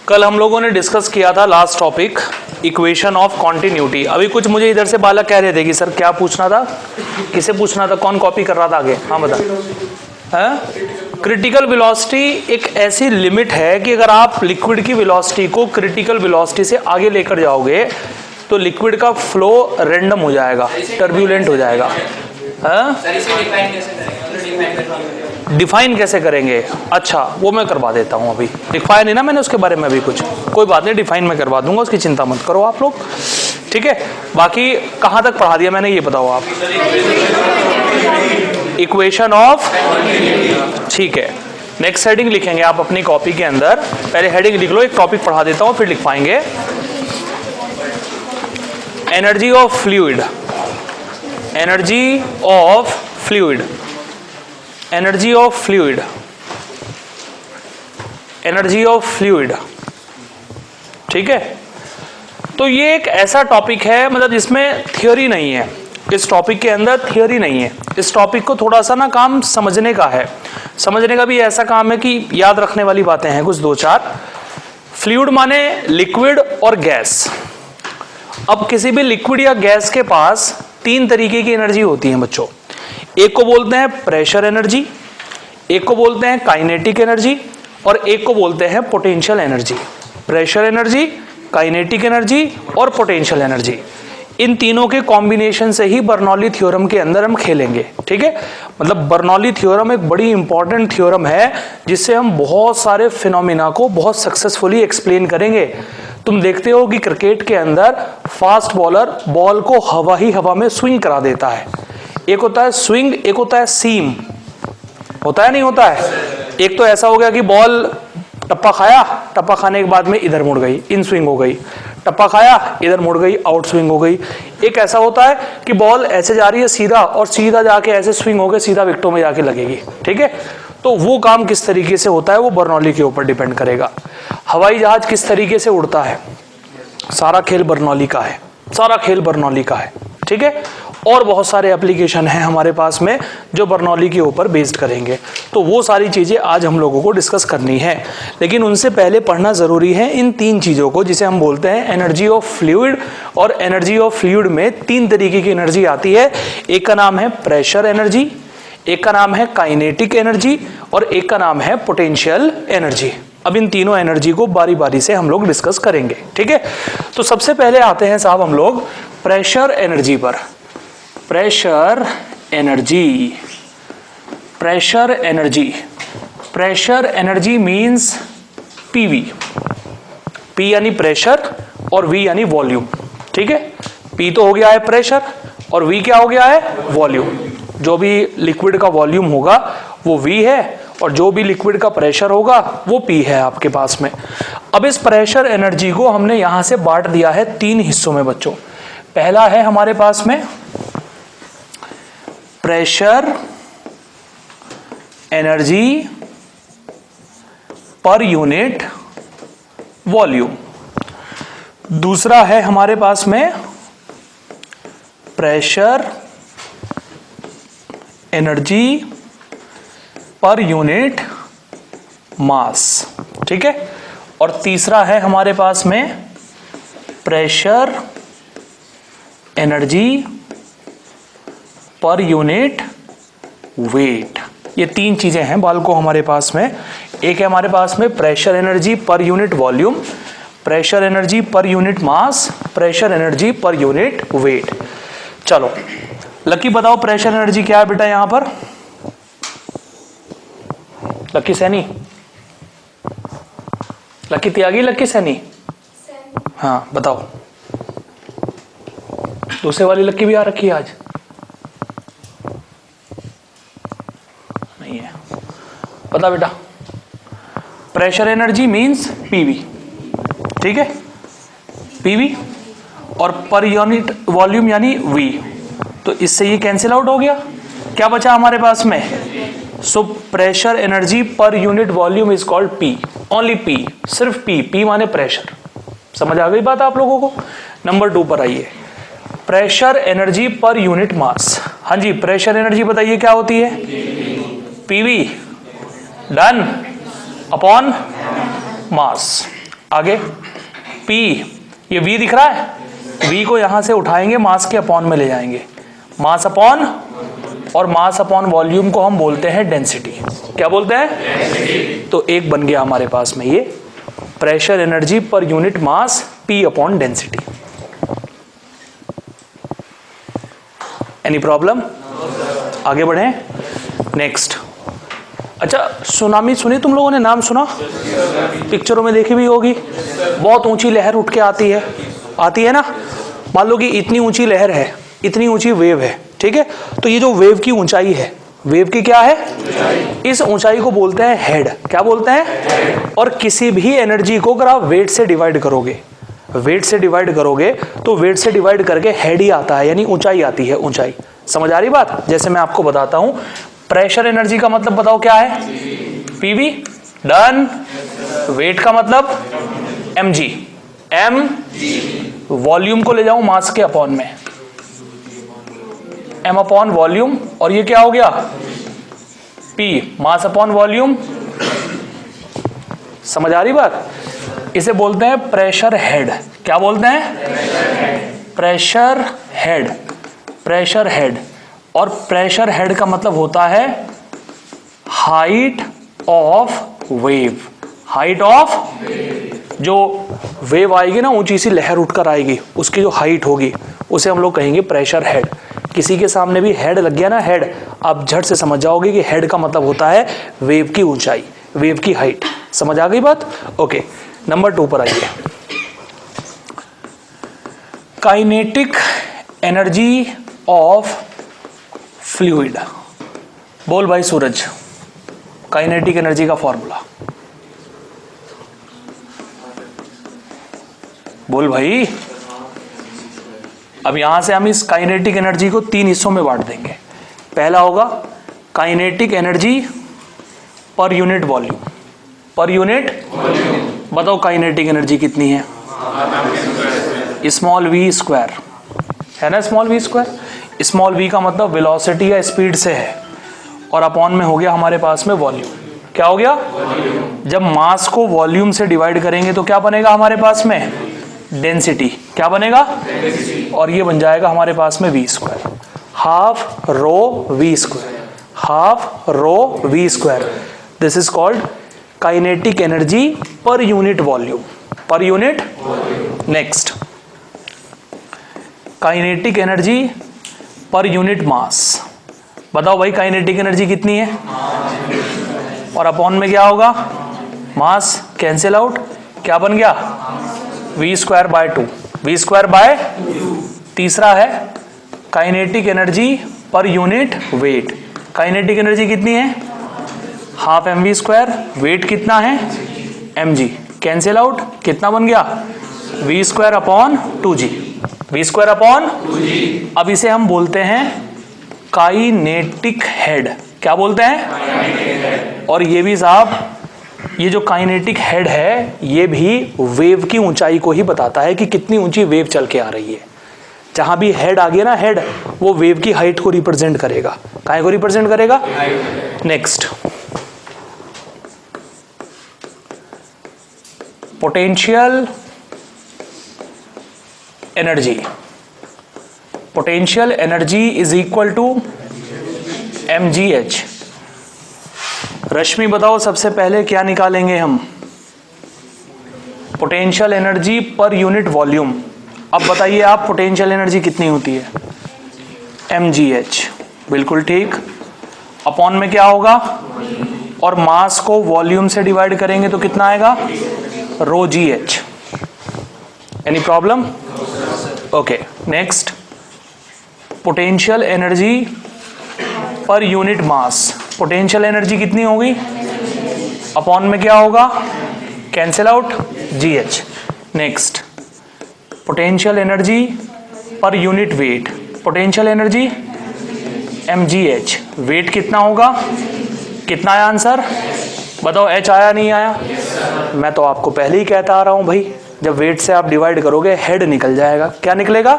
कल हम लोगों ने डिस्कस किया था last topic equation of continuity. अभी कुछ मुझे इधर से बालक कह रहे थे कि सर क्या पूछना था, किसे पूछना था, कौन कॉपी कर रहा था आगे? हाँ बता। क्रिटिकल वेलोसिटी एक ऐसी लिमिट है कि अगर आप लिक्विड की वेलोसिटी को क्रिटिकल वेलोसिटी से आगे लेकर जाओगे तो लिक्विड का फ्लो रैंडम हो जाएगा, टर्ब्यूलेंट हो जाएगा। डिफाइन कैसे करेंगे? अच्छा वो मैं करवा देता हूँ, अभी लिखवाया नहीं ना मैंने उसके बारे में अभी कुछ, कोई बात नहीं, डिफाइन मैं करवा दूंगा, उसकी चिंता मत करो आप लोग, ठीक है। बाकी कहाँ तक पढ़ा दिया मैंने ये बताओ आप? इक्वेशन ऑफ, ठीक है। नेक्स्ट हेडिंग लिखेंगे आप अपनी कॉपी के अंदर, पहले हेडिंग लिख लो, एक टॉपिक पढ़ा देता हूँ फिर लिख पाएंगे। Energy of fluid, energy of fluid, energy of fluid, energy of fluid, ठीक है। तो ये एक ऐसा टॉपिक है मतलब जिसमें थियोरी नहीं है, इस टॉपिक के अंदर थियोरी नहीं है। इस टॉपिक को थोड़ा सा ना काम समझने का है, समझने का भी ऐसा काम है कि याद रखने वाली बातें हैं कुछ दो चार। फ्लूइड माने लिक्विड और गैस। अब किसी भी लिक्विड या गैस के पास तीन तरीके की एनर्जी होती है बच्चों। एक को बोलते हैं प्रेशर एनर्जी, एक को बोलते हैं काइनेटिक एनर्जी और एक को बोलते हैं potential energy. Pressure energy, kinetic energy और पोटेंशियल एनर्जी, इन तीनों के कॉम्बिनेशन से ही बर्नौली थ्योरम के अंदर हम खेलेंगे, ठीक है। मतलब बर्नौली थ्योरम एक बड़ी इंपॉर्टेंट थ्योरम है जिससे हम बहुत सारे फिनोमिना को बहुत सक्सेसफुली एक्सप्लेन करेंगे। तुम देखते हो कि क्रिकेट के अंदर फास्ट बॉलर बॉल को हवा ही हवा में स्विंग करा देता है। एक होता है स्विंग, एक होता है सीम, होता है नहीं होता है। एक तो ऐसा हो गया कि बॉल टप्पा खाया, टप्पा खाने के बाद में इधर मुड़ गई, इन स्विंग हो गई, टप्पा खाया इधर मुड़ गई, आउट स्विंग हो गई। एक ऐसा होता है कि बॉल ऐसे जा रही है सीधा और सीधा जाके ऐसे स्विंग होकर सीधा विकेटों में जाके लगेगी, ठीक है। तो वो काम किस तरीके से होता है वो बर्नौली के ऊपर डिपेंड करेगा। हवाई जहाज किस तरीके से उड़ता है, सारा खेल बर्नौली का है, सारा खेल बर्नौली का है, ठीक है। और बहुत सारे एप्लीकेशन हैं हमारे पास में जो बर्नौली के ऊपर बेस्ड करेंगे, तो वो सारी चीज़ें आज हम लोगों को डिस्कस करनी है। लेकिन उनसे पहले पढ़ना ज़रूरी है इन तीन चीज़ों को जिसे हम बोलते हैं एनर्जी ऑफ फ्लूइड। और एनर्जी ऑफ फ्लूइड में तीन तरीके की एनर्जी आती है। एक का नाम है प्रेशर एनर्जी, एक का नाम है काइनेटिक एनर्जी और एक का नाम है पोटेंशियल एनर्जी। अब इन तीनों एनर्जी को बारी बारी से हम लोग डिस्कस करेंगे, ठीक है। तो सबसे पहले आते हैं साहब हम लोग प्रेशर एनर्जी पर। Pressure energy, pressure energy, pressure energy means PV. P यानी प्रेशर और वी यानी वॉल्यूम, ठीक है। पी तो हो गया है प्रेशर और वी क्या हो गया है वॉल्यूम। जो भी लिक्विड का वॉल्यूम होगा वो वी है और जो भी लिक्विड का प्रेशर होगा वो पी है आपके पास में। अब इस प्रेशर एनर्जी को हमने यहां से बांट दिया है तीन हिस्सों में बच्चों। पहला है हमारे पास में pressure energy per unit volume. दूसरा है हमारे पास में प्रेशर एनर्जी पर यूनिट मास, ठीक है। और तीसरा है हमारे पास में pressure energy per unit wait. ये तीन चीजें हैं बालकों हमारे पास में। एक है हमारे पास में pressure energy per unit volume, pressure energy per unit मास, pressure energy per unit wait. चलो लकी बताओ प्रेशर एनर्जी क्या है बेटा यहां पर? लकी सैनी, लकी त्यागी, लकी सैनी, हाँ बताओ। दूसरे वाली लकी भी आ रखी है आज? नहीं है। बता बेटा। प्रेशर एनर्जी मींस पीवी, ठीक है, पीवी और पर यूनिट वॉल्यूम यानी वी। तो इससे ये कैंसिल आउट हो गया, क्या बचा हमारे पास में? So pressure energy per unit volume is called P, only P, सिर्फ पी। पी माने प्रेशर। समझ आ गई बात आप लोगों को? नंबर 2 पर आइए, प्रेशर एनर्जी पर यूनिट मास। हाँ जी, प्रेशर एनर्जी बताइए क्या होती है? PV done upon mass. आगे P, ये V दिख रहा है, V को यहां से उठाएंगे, मास के अपॉन में ले जाएंगे, मास अपॉन, और मास अपॉन वॉल्यूम को हम बोलते हैं डेंसिटी। क्या बोलते हैं? तो एक बन गया हमारे पास में ये प्रेशर एनर्जी पर यूनिट मास P upon density. Any problem? आगे बढ़े। नेक्स्ट, अच्छा सुनामी सुनी तुम लोगों ने, नाम सुना? पिक्चरों में देखी भी होगी। बहुत ऊंची लहर उठ के आती है ना। मान लो कि इतनी ऊंची लहर है, इतनी ऊंची वेव है, ठीक है। तो ये जो वेव की ऊंचाई है, वेव की क्या है? इस ऊंचाई को बोलते हैं हेड। क्या बोलते हैं? और किसी भी एनर्जी को अगर आप वेट से डिवाइड करोगे, वेट से डिवाइड करोगे तो वेट से डिवाइड करके हेड ही आता है, यानी ऊंचाई आती है, ऊंचाई। समझ आ रही बात? जैसे मैं आपको बताता हूं, प्रेशर एनर्जी का मतलब बताओ क्या है? पीवी। डन। वेट का मतलब mg, m वॉल्यूम को ले जाऊं मास के अपॉन में, m अपॉन वॉल्यूम, और ये क्या हो गया? p, mass upon volume. समझ आ रही बात? इसे बोलते हैं प्रेशर हेड। क्या बोलते हैं? Pressure head. Pressure head. और प्रेशर हेड का मतलब होता है height of wave. Height of, जो वेव आएगी ना, ऊंची सी लहर उठकर आएगी, उसकी जो हाइट होगी उसे हम लोग कहेंगे प्रेशर हेड। किसी के सामने भी हेड लग गया ना, हेड, आप झट से समझ जाओगे कि हेड का मतलब होता है वेव की ऊंचाई, वेव की हाइट। समझ आ गई बात? ओके, नंबर 2 पर आइए। Kinetic energy of fluid. बोल भाई सूरज, काइनेटिक एनर्जी का फॉर्मूला बोल भाई। अब यहां से हम इस काइनेटिक एनर्जी को 3 हिस्सों में बांट देंगे। पहला होगा kinetic energy per unit volume. Per unit, बताओ काइनेटिक एनर्जी कितनी है? स्मॉल v स्क्वायर है ना, small v square. Small v का मतलब वेलोसिटी या स्पीड से है, और अपॉन में हो गया हमारे पास में वॉल्यूम। क्या हो गया? जब मास को वॉल्यूम से डिवाइड करेंगे तो क्या बनेगा हमारे पास में? डेंसिटी। क्या बनेगा? और ये बन जाएगा हमारे पास में v square, half rho v square, half rho v square. This is called kinetic energy per unit volume. Per unit. Next, kinetic energy per unit मास। बताओ भाई काइनेटिक एनर्जी कितनी है? और अपॉन में क्या होगा? मास। कैंसिल आउट, क्या बन गया? v square by 2। v square by. तीसरा है kinetic energy per unit wait. Kinetic energy कितनी है? Half mv square. वेट कितना है? mg। कैंसिल आउट, कितना बन गया? v square upon 2g। v square upon 2g। अब इसे हम बोलते हैं काइनेटिक हेड। क्या बोलते हैं? और ये भी साहब, ये जो काइनेटिक हेड है, ये भी वेव की ऊंचाई को ही बताता है कि कितनी ऊंची वेव चल के आ रही है। जहां भी हेड आ गया ना, हेड, वो वेव की हाइट को रिप्रेजेंट करेगा। काय को रिप्रेजेंट करेगा? Next, potential energy. Potential energy is equal to mgh। Rashmi बताओ सबसे पहले क्या निकालेंगे हम? Potential energy per unit volume. अब बताइए आप, पोटेंशियल एनर्जी कितनी होती है? mgh। बिल्कुल ठीक। अपॉन में क्या होगा? और मास को वॉल्यूम से डिवाइड करेंगे तो कितना आएगा? Rho gh। Any problem? Okay, next, potential energy per unit mass. Potential energy कितनी होगी? अपॉन में क्या होगा? Cancel out, gh। Next, potential energy per unit weight. Potential energy mgh। Weight कितना होगा? कितना आया आंसर? बताओ, h आया नहीं आया? मैं तो आपको पहले ही कहता आ रहा हूं भाई, जब वेट से आप डिवाइड करोगे हेड निकल जाएगा। क्या निकलेगा?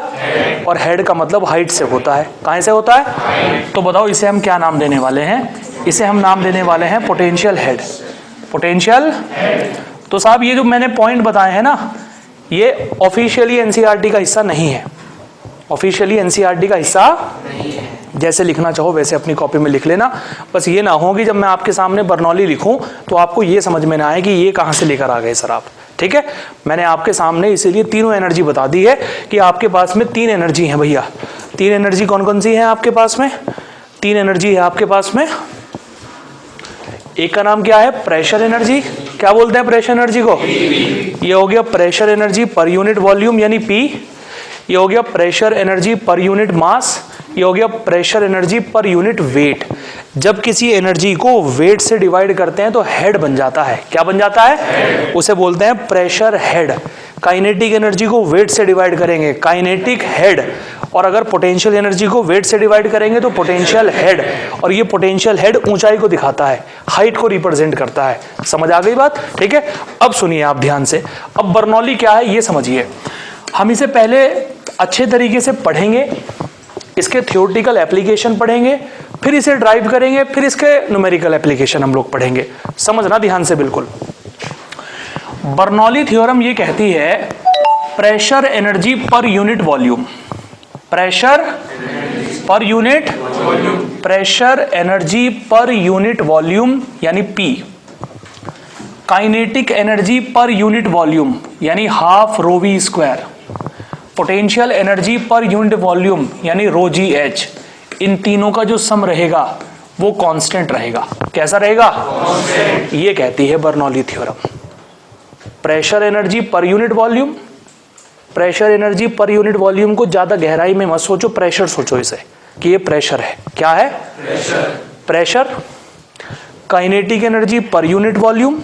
और हेड का मतलब हाइट से होता है। कहां से होता है? तो बताओ इसे हम क्या नाम देने वाले हैं? इसे हम नाम देने वाले हैं पोटेंशियल हेड। पोटेंशियल। तो साहब ये जो मैंने पॉइंट बताए हैं ना, ये ऑफिशियली एनसीईआरटी का हिस्सा नहीं है, ऑफिशियली एनसीईआरटी का हिस्सा नहीं है। जैसे लिखना चाहो वैसे अपनी कॉपी में लिख लेना, बस ये ना हो कि जब मैं आपके सामने बर्नौली लिखूं तो आपको ये समझ में ना आए कि ये कहाँ से लेकर आ गए सर आप। ठीक है, मैंने आपके सामने इसीलिए तीनों एनर्जी बता दी है कि आपके पास में 3 एनर्जी हैं भैया। 3 एनर्जी कौन कौन सी है आपके पास में? 3 एनर्जी है आपके पास में। एक का नाम क्या है? Pressure energy. क्या बोलते हैं प्रेशर एनर्जी को? ये हो गया pressure energy per unit volume यानी पी। ये हो गया प्रेशर एनर्जी पर यूनिट मास। ये हो गया pressure energy per unit wait. जब किसी एनर्जी को वेट से डिवाइड करते हैं तो हेड बन जाता है। क्या बन जाता है? उसे बोलते हैं प्रेशर हेड। काइनेटिक एनर्जी को वेट से डिवाइड करेंगे, काइनेटिक हेड। और अगर पोटेंशियल एनर्जी को वेट से डिवाइड करेंगे तो पोटेंशियल हेड। और ये पोटेंशियल हेड ऊंचाई को दिखाता है, हाइट को रिप्रेजेंट करता है। समझ आ गई बात? ठीक है, अब सुनिए आप ध्यान से। अब बर्नौली क्या है ये समझिए। हम इसे पहले अच्छे तरीके से पढ़ेंगे, इसके थ्योरेटिकल एप्लीकेशन पढ़ेंगे, फिर इसे ड्राइव करेंगे, फिर इसके न्यूमेरिकल एप्लीकेशन हम लोग पढ़ेंगे। समझना ध्यान से बिल्कुल। बर्नौली थ्योरम ये कहती है pressure energy per unit volume, pressure per unit, pressure energy per unit volume यानी P, kinetic energy per unit volume यानी half rho we square, potential energy per unit volume यानी रो जी H. इन तीनों का जो सम रहेगा वो कांस्टेंट रहेगा। कैसा रहेगा? कांस्टेंट। ये कहती है Bernoulli theorem. Pressure energy per unit volume, pressure energy per unit volume को ज्यादा गहराई में मत सोचो, प्रेशर सोचो इसे कि ये प्रेशर है। क्या है? Pressure. Pressure, kinetic energy per unit volume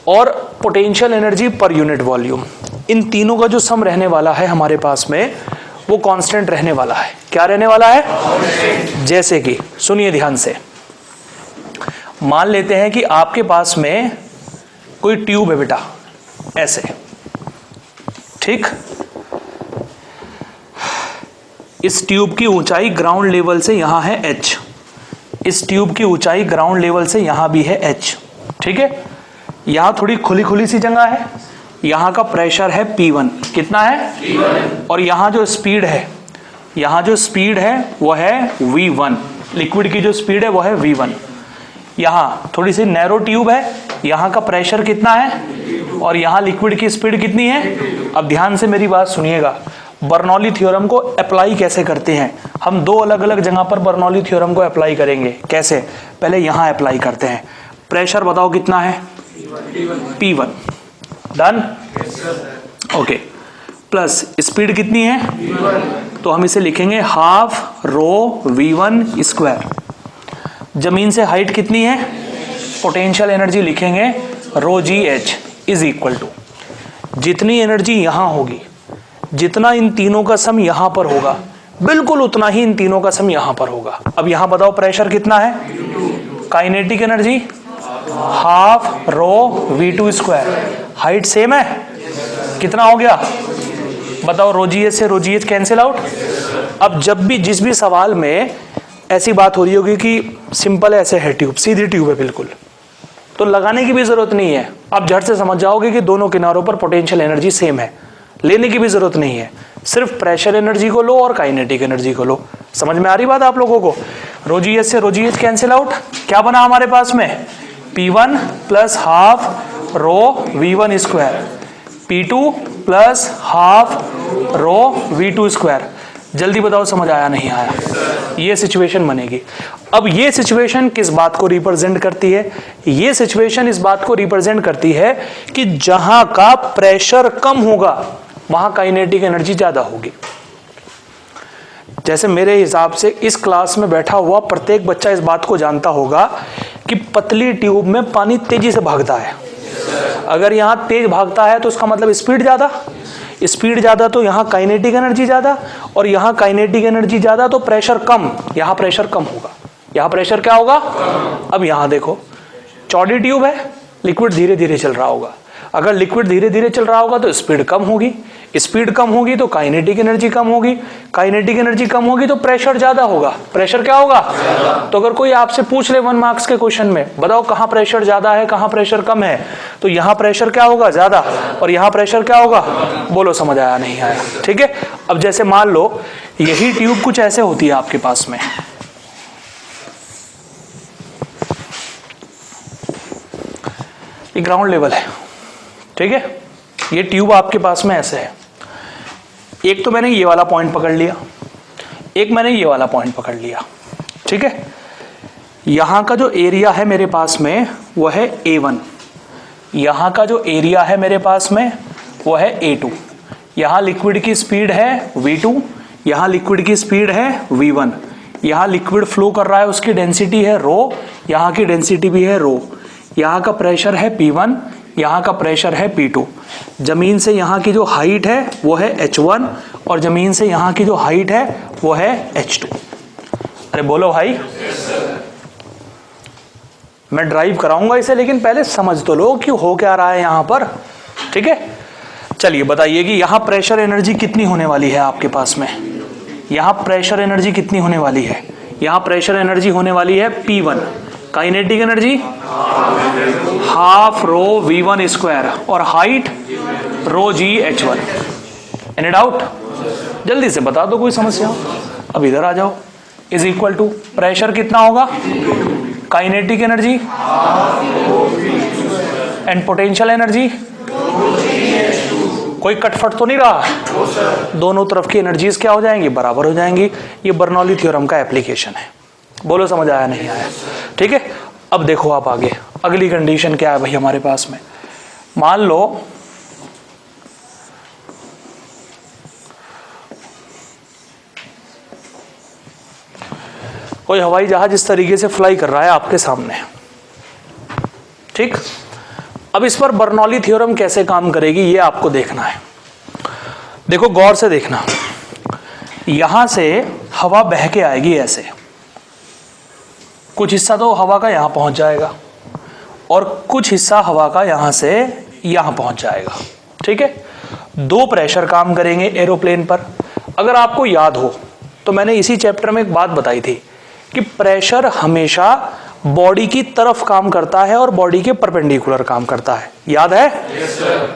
और potential energy per unit volume, इन तीनों का जो सम रहने वाला है हमारे पास में वो कांस्टेंट रहने वाला है। क्या रहने वाला है? कांस्टेंट। जैसे कि सुनिए ध्यान से, मान लेते हैं कि आपके पास में कोई ट्यूब है बेटा, ऐसे, ठीक। इस ट्यूब की ऊंचाई ग्राउंड लेवल से यहां है h, इस ट्यूब की ऊंचाई ग्राउंड लेवल से यहां भी है h, ठीक है। यहां थोड़ी खुली खुली सी जगह है, यहां का प्रेशर है P1, कितना है? P1। और यहां जो स्पीड है, यहां जो स्पीड है वो है V1, लिक्विड की जो स्पीड है वो है V1। यहां थोड़ी सी नैरो ट्यूब है, यहां का प्रेशर कितना है और यहां लिक्विड की स्पीड कितनी है? अब ध्यान से मेरी बात सुनिएगा, बर्नौली थ्योरम को अप्लाई कैसे करते हैं। हम 2 अलग अलग जगह पर बर्नौली थ्योरम को अप्लाई करेंगे। कैसे? पहले यहां अप्लाई करते हैं। प्रेशर बताओ कितना है? P1। Done? Okay. Plus speed कितनी है? V1। तो हम इसे लिखेंगे हाफ रो V1 स्क्वायर। जमीन से हाइट कितनी है? पोटेंशियल एनर्जी लिखेंगे rho ji h is equal to, जितनी एनर्जी यहां होगी, जितना इन तीनों का सम यहां पर होगा, बिल्कुल उतना ही इन तीनों का सम यहां पर होगा। अब यहां बताओ प्रेशर कितना है? Kinetic energy half rho V2 square. Height same है, कितना हो गया बताओ? रो जी एच से रो जी एच कैंसिल आउट। अब जब भी जिस भी सवाल में ऐसी बात हो रही होगी कि सिंपल ऐसे है ट्यूब, सीधी ट्यूब है बिल्कुल, तो लगाने की भी जरूरत नहीं है, आप झट से समझ जाओगे कि दोनों किनारों पर पोटेंशियल एनर्जी सेम है, लेने की भी जरूरत नहीं है, सिर्फ प्रेशर एनर्जी को लो और काइनेटिक एनर्जी को लो। समझ में आ रही बात आप लोगों को? रो जी एच से रो जी एच कैंसिल आउट, क्या बना हमारे पास में? P1 plus half rho V1 square, P2 plus half rho V2 square. जल्दी बताओ समझ आया नहीं आया? ये सिचुएशन बनेगी। अब ये सिचुएशन किस बात को रिप्रेजेंट करती है? ये सिचुएशन इस बात को रिप्रेजेंट करती है कि जहां का प्रेशर कम होगा वहां काइनेटिक एनर्जी ज्यादा होगी। जैसे मेरे हिसाब से इस क्लास में बैठा हुआ प्रत्येक बच्चा इस बात को जानता होगा कि पतली ट्यूब में पानी तेजी से भागता है। अगर यहां तेज भागता है तो उसका मतलब स्पीड ज्यादा, स्पीड ज्यादा तो यहाँ काइनेटिक एनर्जी ज्यादा, और यहाँ काइनेटिक एनर्जी ज्यादा तो प्रेशर कम, यहाँ प्रेशर कम होगा। यहाँ प्रेशर क्या होगा? अब यहाँ देखो, चौड़ी ट्यूब है, लिक्विड धीरे धीरे चल रहा होगा। अगर लिक्विड धीरे धीरे चल रहा होगा तो स्पीड कम होगी, स्पीड कम होगी तो काइनेटिक एनर्जी कम होगी, काइनेटिक एनर्जी कम होगी तो प्रेशर ज्यादा होगा। प्रेशर क्या होगा? तो अगर कोई आपसे पूछ ले 1 मार्क्स के क्वेश्चन में, बताओ कहां प्रेशर ज्यादा है कहां प्रेशर कम है, तो यहां प्रेशर क्या होगा? ज्यादा, और यहां प्रेशर क्या होगा? बोलो समझ आया नहीं आया? ठीक है। अब जैसे मान लो यही ट्यूब कुछ ऐसे होती है आपके पास में, ये ग्राउंड लेवल है, ठीक है। ये ट्यूब आपके पास में ऐसे है, एक तो मैंने ये वाला पॉइंट पकड़ लिया, एक मैंने ये वाला पॉइंट पकड़ लिया, ठीक है। यहां का जो एरिया है मेरे पास में वो है A1, यहां का जो एरिया है मेरे पास में वो है A2, यहां लिक्विड की स्पीड है V2, यहां लिक्विड की स्पीड है V1, यहां लिक्विड फ्लो कर रहा है उसकी डेंसिटी है रो, यहां की डेंसिटी भी है रो, यहां का प्रेशर है P1, यहां का प्रेशर है P2, जमीन से यहां की जो हाइट है वो है H1 और जमीन से यहां की जो हाइट है वो है H2। अरे बोलो भाई, मैं ड्राइव कराऊंगा इसे, लेकिन पहले समझ तो लो कि हो क्या रहा है यहां पर, ठीक है। चलिए बताइए कि यहां प्रेशर एनर्जी कितनी होने वाली है आपके पास में, यहां प्रेशर एनर्जी कितनी होने वाली है? यहां प्रेशर एनर्जी होने वाली है P1, kinetic energy half rho V1 square और हाइट रो G H1। Any doubt? जल्दी से बता दो कोई समस्या हो। अब इधर आ जाओ, इज इक्वल टू प्रेशर कितना होगा? Kinetic energy and potential energy, कोई कटफट तो नहीं रहा? दोनों तरफ की एनर्जीज क्या हो जाएंगी? बराबर हो जाएंगी। ये बर्नौली थ्योरम का एप्लीकेशन है। बोलो समझ आया नहीं आया? ठीक है। अब देखो आप आगे, अगली कंडीशन क्या है भाई हमारे पास में। मान लो कोई हवाई जहाज इस तरीके से फ्लाई कर रहा है आपके सामने, ठीक। अब इस पर बर्नौली थ्योरम कैसे काम करेगी ये आपको देखना है। देखो गौर से देखना, यहां से हवा बह के आएगी ऐसे, कुछ हिस्सा तो हवा का यहां पहुंच जाएगा और कुछ हिस्सा हवा का यहां से यहां पहुंच जाएगा, ठीक है। दो प्रेशर काम करेंगे एरोप्लेन पर। अगर आपको याद हो तो मैंने इसी चैप्टर में एक बात बताई थी कि प्रेशर हमेशा बॉडी की तरफ काम करता है और बॉडी के परपेंडिकुलर काम करता है। याद है?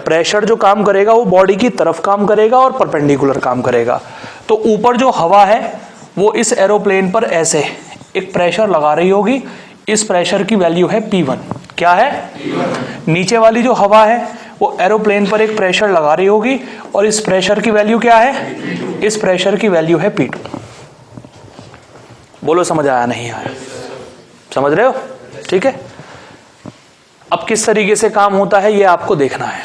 प्रेशर जो काम करेगा वो बॉडी की तरफ काम करेगा और परपेंडिकुलर काम करेगा। तो ऊपर जो हवा है वो इस एरोप्लेन पर ऐसे एक प्रेशर लगा रही होगी। इस प्रेशर की वैल्यू है P1। क्या है? P1। नीचे वाली जो हवा है वो एरोप्लेन पर एक प्रेशर लगा रही होगी और इस प्रेशर की वैल्यू क्या है? P2। इस प्रेशर की वैल्यू है P2। बोलो समझ आया नहीं आया? समझ रहे हो? ठीक है। अब किस तरीके से काम होता है ये आपको देखना है।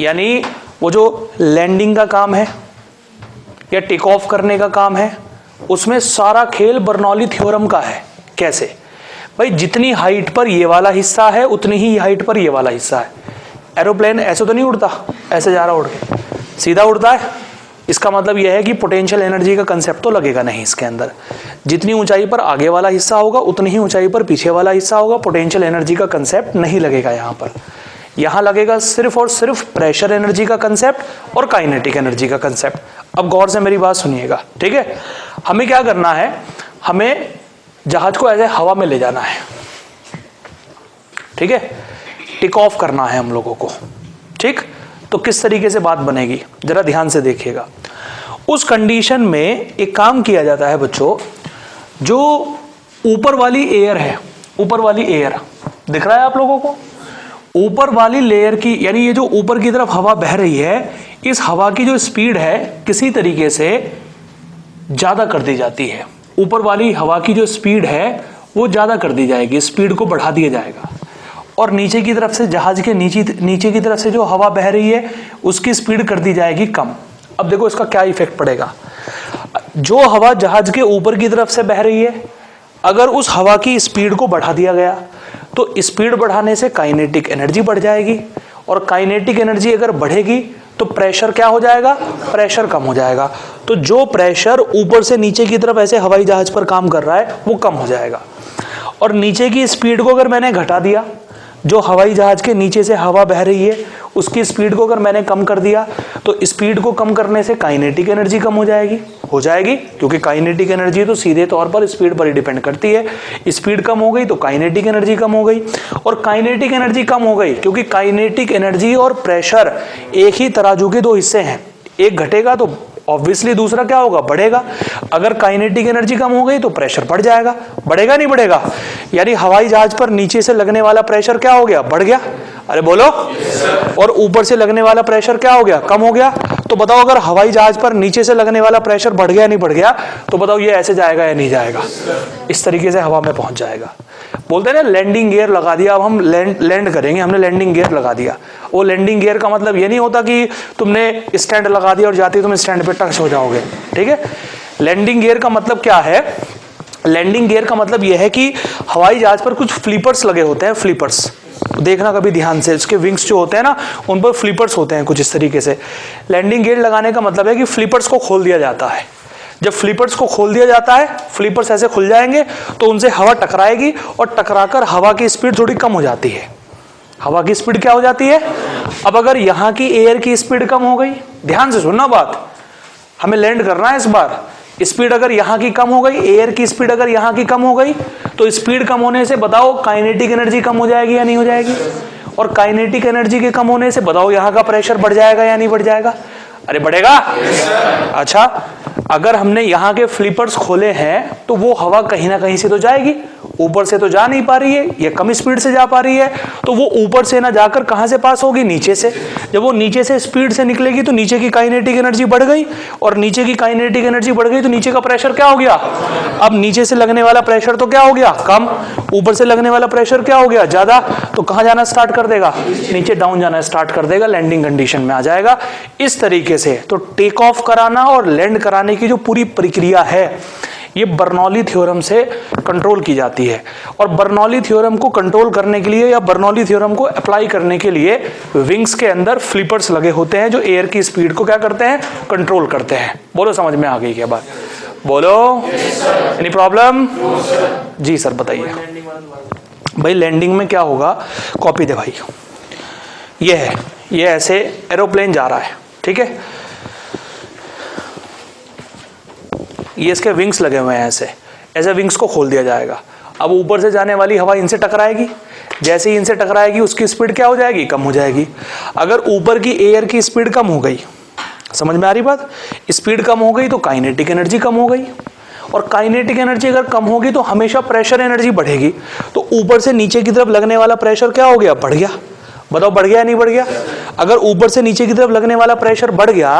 यानी वो जो लैंडिंग का काम है या टेक ऑफ करने का काम है उसमें सारा खेल बर्नौली थ्योरम का है। कैसे भाई? जितनी हाइट पर ये वाला हिस्सा है उतनी ही हाइट पर ये वाला हिस्सा है। एरोप्लेन ऐसे तो नहीं उड़ता, ऐसे जा रहा उड़ के, सीधा उड़ता है। इसका मतलब यह है कि पोटेंशियल एनर्जी का कंसेप्ट तो लगेगा नहीं इसके अंदर। जितनी ऊंचाई पर आगे वाला हिस्सा होगा उतनी ही ऊंचाई पर पीछे वाला हिस्सा होगा। पोटेंशियल एनर्जी का कंसेप्ट नहीं लगेगा यहाँ पर। यहाँ लगेगा सिर्फ और सिर्फ प्रेशर एनर्जी का कंसेप्ट और काइनेटिक एनर्जी का कंसेप्ट। अब गौर से मेरी बात सुनिएगा, ठीक है। हमें क्या करना है? हमें जहाज को ऐसे हवा में ले जाना है, ठीक है। टेक ऑफ करना है हम लोगों को, ठीक। तो किस तरीके से बात बनेगी जरा ध्यान से देखिएगा। उस कंडीशन में एक काम किया जाता है बच्चों, जो ऊपर वाली एयर है, ऊपर वाली एयर दिख रहा है आप लोगों को? ऊपर वाली लेयर की, यानी ये जो ऊपर की तरफ हवा बह रही है, इस हवा की जो स्पीड है किसी तरीके से ज्यादा कर दी जाती है। ऊपर वाली हवा की जो स्पीड है वो ज्यादा कर दी जाएगी, स्पीड को बढ़ा दिया जाएगा। और नीचे की तरफ से, जहाज के नीचे की तरफ से जो हवा बह रही है उसकी स्पीड कर दी जाएगी कम। अब देखो इसका क्या इफेक्ट पड़ेगा। जो हवा जहाज के ऊपर की तरफ से बह रही है, अगर उस हवा की स्पीड को बढ़ा दिया गया तो स्पीड बढ़ाने से काइनेटिक एनर्जी बढ़ जाएगी, और काइनेटिक एनर्जी अगर बढ़ेगी तो प्रेशर क्या हो जाएगा? प्रेशर कम हो जाएगा। तो जो प्रेशर ऊपर से नीचे की तरफ ऐसे हवाई जहाज पर काम कर रहा है वो कम हो जाएगा। और नीचे की स्पीड को अगर मैंने घटा दिया जो हवाई जहाज के नीचे से हवा बह रही है उसकी स्पीड को अगर मैंने कम कर दिया तो स्पीड को कम करने से काइनेटिक एनर्जी कम हो जाएगी, क्योंकि काइनेटिक एनर्जी तो सीधे तौर पर स्पीड पर ही डिपेंड करती है। स्पीड कम हो गई तो काइनेटिक एनर्जी कम हो गई, और काइनेटिक एनर्जी कम हो गई क्योंकि काइनेटिक एनर्जी और प्रेशर एक ही तराजू के दो हिस्से हैं, एक घटेगा तो ऑब्वियसली दूसरा क्या होगा, बढ़ेगा। अगर काइनेटिक एनर्जी कम हो गई तो प्रेशर बढ़ जाएगा, बढ़ेगा नहीं बढ़ेगा, यानी हवाई जहाज पर नीचे से लगने वाला प्रेशर क्या हो गया, बढ़ गया। अरे बोलो। और ऊपर से लगने वाला प्रेशर क्या हो गया, कम हो गया। तो बताओ अगर हवाई जहाज पर नीचे से लगने वाला प्रेशर बढ़ गया नहीं बढ़ गया, तो बताओ ये ऐसे जाएगा या नहीं जाएगा, इस तरीके से हवा में पहुंच जाएगा। बोलते हैं ना लैंडिंग गियर लगा दिया, अब हम लैंड करेंगे, हमने लैंडिंग गियर लगा दिया। वो लैंडिंग गियर का मतलब ये नहीं होता कि तुमने स्टैंड लगा दिया और जाते ही तुम स्टैंड पे टच हो जाओगे, ठीक है। लैंडिंग गियर का मतलब क्या है, लैंडिंग गियर का मतलब यह है कि हवाई जहाज पर कुछ फ्लिपर्स लगे होते हैं, फ्लिपर्स देखना कभी ध्यान से, उसके विंग्स जो होते हैं ना उन पर फ्लिपर्स होते हैं कुछ इस तरीके से। लैंडिंग गियर लगाने का मतलब है कि फ्लिपर्स को खोल दिया जाता है। जब फ्लिपर्स को खोल दिया जाता है, फ्लिपर्स ऐसे खुल जाएंगे तो उनसे हवा टकराएगी और टकराकर हवा की स्पीड थोड़ी कम हो जाती है। हवा की स्पीड क्या हो जाती है, अब अगर यहाँ की एयर की स्पीड कम हो गई, ध्यान से सुनना बात, हमें लैंड करना है इस बार, स्पीड अगर यहाँ की कम हो गई, एयर की स्पीड अगर यहाँ की कम हो गई, तो स्पीड कम होने से बताओ काइनेटिक एनर्जी कम हो जाएगी या नहीं हो जाएगी, और काइनेटिक एनर्जी के कम होने से बताओ यहाँ का प्रेशर बढ़ जाएगा या नहीं बढ़ जाएगा। अरे बढ़ेगा। अच्छा, अगर हमने यहाँ के फ्लिपर्स खोले हैं तो वो हवा कहीं ना कहीं से तो जाएगी, ऊपर से तो जा नहीं पा रही है, ये कम स्पीड से जा पा रही है, तो वो ऊपर से ना जाकर कहां से पास होगी, नीचे से। जब वो नीचे से स्पीड से निकलेगी तो नीचे की काइनेटिक एनर्जी बढ़ गई, और नीचे की काइनेटिक एनर्जी बढ़ गई तो नीचे का प्रेशर क्या हो गया, अब नीचे से लगने वाला प्रेशर तो क्या हो गया, कम, ऊपर से लगने वाला प्रेशर क्या हो गया, ज्यादा, तो कहां जाना स्टार्ट कर देगा, नीचे डाउन जाना स्टार्ट कर देगा, लैंडिंग कंडीशन में आ जाएगा। इस तरीके से तो टेक ऑफ कराना और लैंड कराने की जो पूरी प्रक्रिया है ये बर्नौली थ्योरम से कंट्रोल की जाती है, और बर्नौली थ्योरम को कंट्रोल करने के लिए या बर्नौली थ्योरम को अप्लाई करने के लिए विंग्स के अंदर फ्लिपर्स लगे होते हैं जो एयर की स्पीड को क्या करते हैं, कंट्रोल करते हैं। बोलो समझ में आ गई क्या बात, बोलो। Any problem? जी सर बताइए। भाई लैंडिंग में क्या होगा, कॉपी दे भाई, ये है, ये ऐसे एरोप्लेन जा रहा है, ठीक है, ये इसके विंग्स लगे हुए हैं, ऐसे ऐसे विंग्स को खोल दिया जाएगा। अब ऊपर से जाने वाली हवा इनसे टकराएगी, जैसे ही इनसे टकराएगी उसकी स्पीड क्या हो जाएगी, कम हो जाएगी। अगर ऊपर की एयर की स्पीड कम हो गई, समझ में आ रही बात, स्पीड कम हो गई तो काइनेटिक एनर्जी कम हो गई, और काइनेटिक एनर्जी अगर कम होगी तो हमेशा प्रेशर एनर्जी बढ़ेगी, तो ऊपर से नीचे की तरफ लगने वाला प्रेशर क्या हो गया, बढ़ गया। बताओ बढ़ गया नहीं बढ़ गया। अगर ऊपर से नीचे की तरफ लगने वाला प्रेशर बढ़ गया,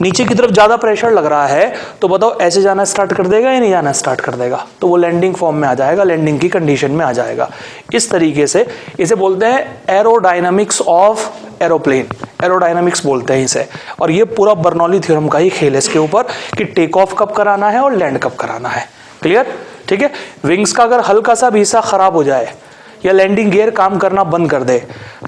नीचे की तरफ ज्यादा प्रेशर लग रहा है, तो बताओ ऐसे जाना स्टार्ट कर देगा या नहीं जाना स्टार्ट कर देगा, तो वो लैंडिंग फॉर्म में आ जाएगा, लैंडिंग की कंडीशन में आ जाएगा। इस तरीके से इसे बोलते हैं एरोडायनामिक्स ऑफ एरोप्लेन, एरोडायनामिक्स बोलते हैं इसे। और ये पूरा बर्नौली थ्योरम का ही खेल है इसके ऊपर कि टेक ऑफ कब कराना है और लैंड कब कराना है। क्लियर, ठीक है। विंग्स का अगर हल्का सा भी हिस्सा खराब हो जाए या लैंडिंग गियर काम करना बंद कर दे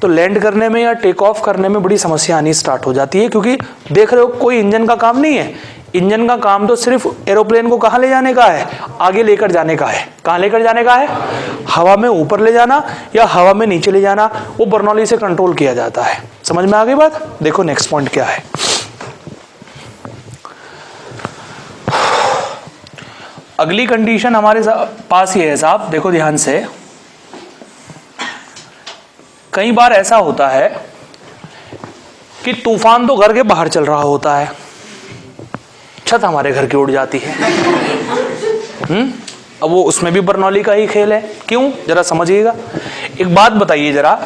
तो लैंड करने में या टेक ऑफ करने में बड़ी समस्या आनी स्टार्ट हो जाती है, क्योंकि देख रहे हो कोई इंजन का काम नहीं है, इंजन का काम तो सिर्फ एरोप्लेन को कहाँ ले जाने का है, आगे लेकर जाने का है। कहाँ लेकर जाने का है, हवा में ऊपर ले जाना या हवा में नीचे ले जाना, वो बर्नौली से कंट्रोल किया जाता है। समझ में आ गई बात। देखो नेक्स्ट पॉइंट क्या है, अगली कंडीशन हमारे पास ये है साहब, देखो ध्यान से। कई बार ऐसा होता है कि तूफान तो घर के बाहर चल रहा होता है, छत हमारे घर की उड़ जाती है। अब वो उसमें भी बर्नौली का ही खेल है। क्यों, जरा समझिएगा। एक बात बताइए जरा,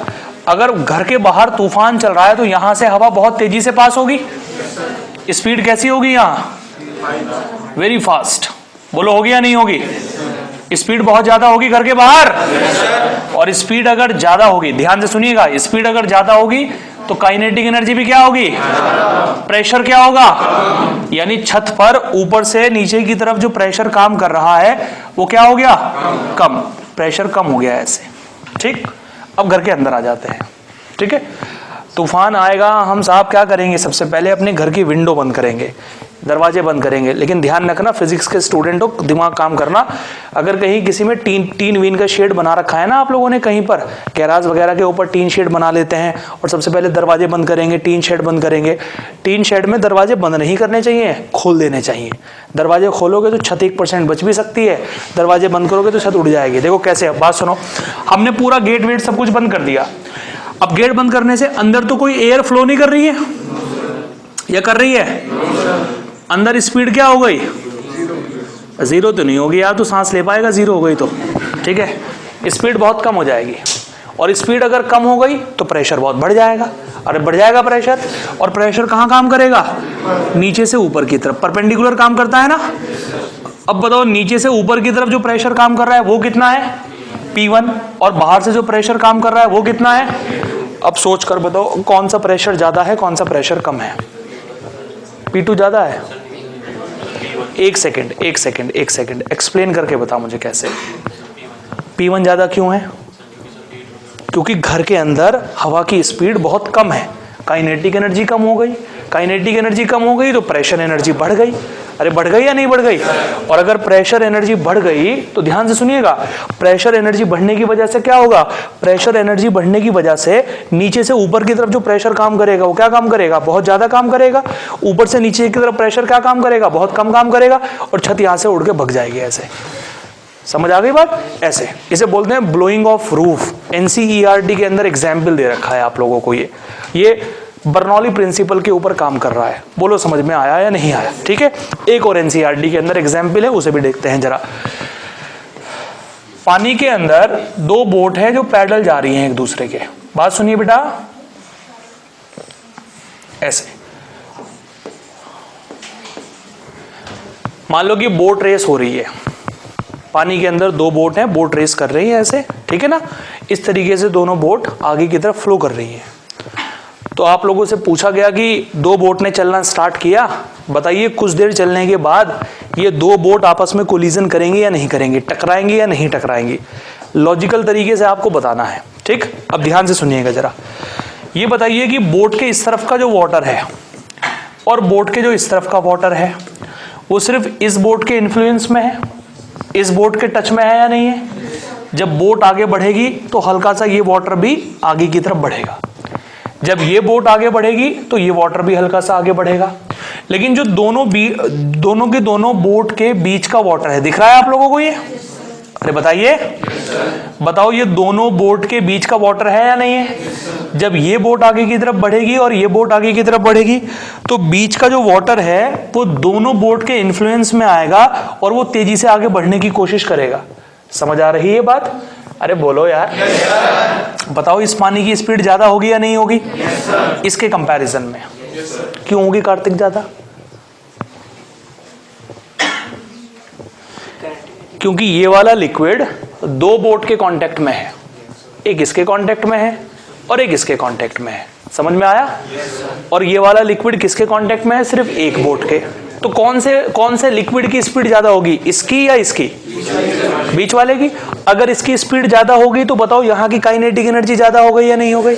अगर घर के बाहर तूफान चल रहा है तो यहां से हवा बहुत तेजी से पास होगी, स्पीड कैसी होगी, यहां वेरी फास्ट। बोलो होगी या नहीं होगी, स्पीड बहुत ज्यादा होगी घर के बाहर। और स्पीड अगर ज्यादा होगी, ध्यान से सुनिएगा, स्पीड अगर ज्यादा होगी तो काइनेटिक एनर्जी भी क्या होगी, प्रेशर क्या होगा, यानी छत पर ऊपर से नीचे की तरफ जो प्रेशर काम कर रहा है वो क्या हो गया, कम, प्रेशर कम हो गया ऐसे। ठीक, अब घर के अंदर आ जाते हैं। ठीक है, तूफान आएगा, हम साहब क्या करेंगे, सबसे पहले अपने घर की विंडो बंद करेंगे। दरवाजे बंद करेंगे। लेकिन ध्यान रखना फिजिक्स के स्टूडेंट हो, दिमाग काम करना, अगर कहीं किसी में टीन वीन का शेड बना रखा है ना आप लोगों ने, कहीं पर गैराज वगैरह के ऊपर टीन शेड बना लेते हैं और सबसे पहले दरवाजे बंद करेंगे, टीन शेड बंद करेंगे। टीन शेड में दरवाजे बंद नहीं करने चाहिए, खोल देने चाहिए। दरवाजे खोलोगे तो छत 1% बच भी सकती है, दरवाजे बंद करोगे तो छत उड़ जाएगी। देखो कैसे, अब बात सुनो, हमने पूरा गेट वेट सब कुछ बंद कर दिया। अब गेट बंद करने से अंदर तो कोई एयर फ्लो नहीं कर रही है या कर रही है? अंदर स्पीड क्या हो गई? जीरो तो नहीं होगी यार, तो सांस ले पाएगा जीरो हो गई तो? ठीक है, स्पीड बहुत कम हो जाएगी, और स्पीड अगर कम हो गई तो प्रेशर बहुत बढ़ जाएगा। अरे बढ़ जाएगा प्रेशर, और प्रेशर कहाँ काम करेगा? नीचे से ऊपर की तरफ, परपेंडिकुलर काम करता है ना। अब बताओ, नीचे से ऊपर की तरफ जो प्रेशर काम कर रहा है वो कितना है? P1, और बाहर से जो प्रेशर काम कर रहा है वो कितना है? अब सोच कर बताओ कौन सा प्रेशर ज्यादा है, कौन सा प्रेशर कम है? P2 ज्यादा है। एक सेकंड एक्सप्लेन करके बता मुझे कैसे। P1 ज्यादा क्यों है? क्योंकि घर के अंदर हवा की स्पीड बहुत कम है, काइनेटिक एनर्जी कम हो गई। काइनेटिक एनर्जी कम हो गई तो प्रेशर एनर्जी बढ़ गई। अरे बढ़ गई या नहीं बढ़ गई? और अगर प्रेशर एनर्जी बढ़ गई तो ध्यान से सुनिएगा, प्रेशर एनर्जी बढ़ने की वजह से क्या होगा? प्रेशर एनर्जी बढ़ने की वजह से नीचे से ऊपर की तरफ जो प्रेशर काम करेगा वो क्या काम करेगा? बहुत ज्यादा काम करेगा। ऊपर से नीचे की तरफ प्रेशर क्या काम करेगा? बहुत कम काम करेगा, और छत यहां से उड़ के भग जाएगी। ऐसे समझ आ गई बात? ऐसे इसे बोलते हैं ब्लोइंग ऑफ रूफ। NCERT के अंदर एग्जाम्पल दे रखा है आप लोगों को। ये बर्नौली प्रिंसिपल के ऊपर काम कर रहा है। बोलो समझ में आया या नहीं आया? ठीक है, एक और NCERT के अंदर एग्जाम्पल है, उसे भी देखते हैं जरा। पानी के अंदर दो बोट है जो पैदल जा रही हैं एक दूसरे के। बात सुनिए बेटा, ऐसे मान लो कि बोट रेस हो रही है, पानी के अंदर दो बोट हैं, बोट रेस कर रही है ऐसे, ठीक है ना। इस तरीके से दोनों बोट आगे की तरफ फ्लो कर रही हैं। तो आप लोगों से पूछा गया कि दो बोट ने चलना स्टार्ट किया, बताइए कुछ देर चलने के बाद ये दो बोट आपस में कोलिजन करेंगे या नहीं करेंगे, टकराएंगे या नहीं टकराएंगी? लॉजिकल तरीके से आपको बताना है, ठीक। अब ध्यान से सुनिएगा जरा। ये बताइए कि बोट के इस तरफ का जो वाटर है और बोट के जो इस तरफ का वाटर है वो सिर्फ इस बोट के इन्फ्लुएंस में है, इस बोट के टच में है या नहीं है? जब बोट आगे बढ़ेगी तो हल्का सा ये वाटर भी आगे की तरफ बढ़ेगा, जब ये बोट आगे बढ़ेगी तो ये वाटर भी हल्का सा आगे बढ़ेगा। लेकिन जो दोनों बोट के बीच का वाटर है, दिख रहा है आप लोगों को ये? अरे बताइए, बताओ ये दोनों बोट के बीच का वाटर है या नहीं है? जब ये बोट आगे की तरफ बढ़ेगी और ये बोट आगे की तरफ बढ़ेगी तो बीच का जो वाटर है वो दोनों बोट के इन्फ्लुएंस में आएगा और वो तेजी से आगे बढ़ने की कोशिश करेगा। समझ आ रही है बात? अरे बोलो यार। बताओ इस पानी की स्पीड ज्यादा होगी या नहीं होगी? इसके कंपैरिजन में क्यों होगी कार्तिक ज्यादा? क्योंकि ये वाला लिक्विड दो बोट के कांटेक्ट में है, एक इसके कांटेक्ट में है और एक इसके कांटेक्ट में है। समझ में आया? और ये वाला लिक्विड किसके कांटेक्ट में है? सिर्फ एक बोट के। तो कौन से लिक्विड की स्पीड ज्यादा होगी, इसकी या इसकी? बीच वाले की। अगर इसकी स्पीड ज्यादा होगी तो बताओ यहाँ की काइनेटिक एनर्जी ज्यादा हो गई या नहीं हो गई?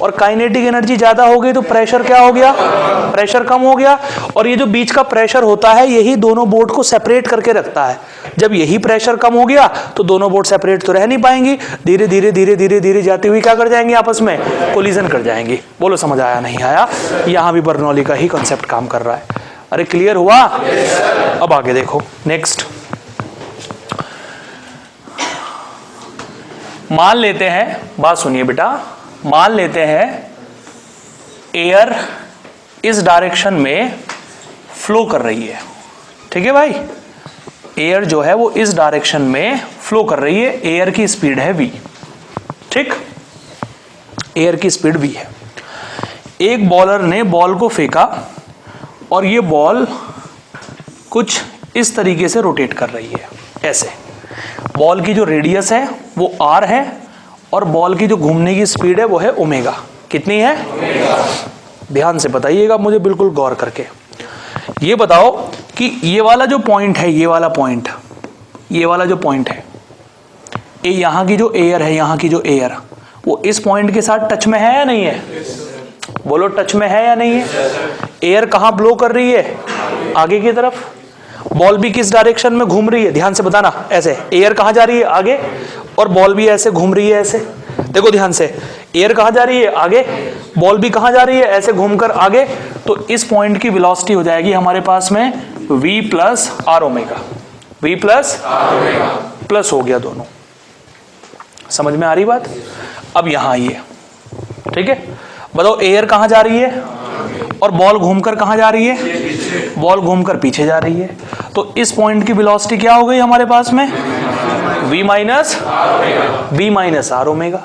और काइनेटिक एनर्जी ज्यादा हो गई तो प्रेशर क्या हो गया? प्रेशर कम हो गया। और ये जो बीच का प्रेशर होता है यही दोनों बोट को सेपरेट करके रखता है। जब यही प्रेशर कम हो गया तो दोनों बोट सेपरेट तो रह नहीं पाएंगी, धीरे धीरे धीरे धीरे धीरे जाती हुई क्या कर जाएंगी? आपस में कोलिजन कर जाएंगी। बोलो समझ आया नहीं आया? यहाँ भी बर्नौली का ही कॉन्सेप्ट काम कर रहा है। अरे क्लियर हुआ? अब आगे देखो नेक्स्ट। मान लेते हैं, बात सुनिए बेटा, मान लेते हैं एयर इस डायरेक्शन में फ्लो कर रही है, ठीक है भाई। एयर जो है वो इस डायरेक्शन में फ्लो कर रही है, एयर की स्पीड है v, ठीक। एयर की स्पीड v है। एक बॉलर ने बॉल को फेंका और ये बॉल कुछ इस तरीके से रोटेट कर रही है ऐसे। बॉल की जो रेडियस है वो r है और बॉल की जो घूमने की स्पीड है वो है ओमेगा। कितनी है? ध्यान से बताइएगा मुझे बिल्कुल गौर करके। ये बताओ कि ये वाला जो पॉइंट है, ये वाला जो पॉइंट है, ये यहाँ की जो एयर है, यहाँ की जो एयर वो इस पॉइंट के साथ टच में है या नहीं है? बोलो टच में है या नहीं है? एयर कहाँ ब्लो कर रही है? आगे की तरफ, बॉल भी किस डायरेक्शन में घूम रही है, ध्यान से बताना, ऐसे एयर कहां जा रही है, आगे, और बॉल भी ऐसे घूम रही है, ऐसे देखो ध्यान से, एयर कहां जा रही है, आगे, बॉल भी कहां जा रही है, ऐसे घूमकर आगे। तो इस पॉइंट की वेलोसिटी हो जाएगी हमारे पास में v plus R omega, v plus plus हो गया दोनों। समझ में आ रही बात? अब यहां आइए, ठीक है, बताओ एयर कहां जा रही है और बॉल घूमकर कहां जा रही है, बॉल घूमकर पीछे जा रही है। तो इस पॉइंट की वेलोसिटी क्या हो गई हमारे पास में, v माइनस आर ओमेगा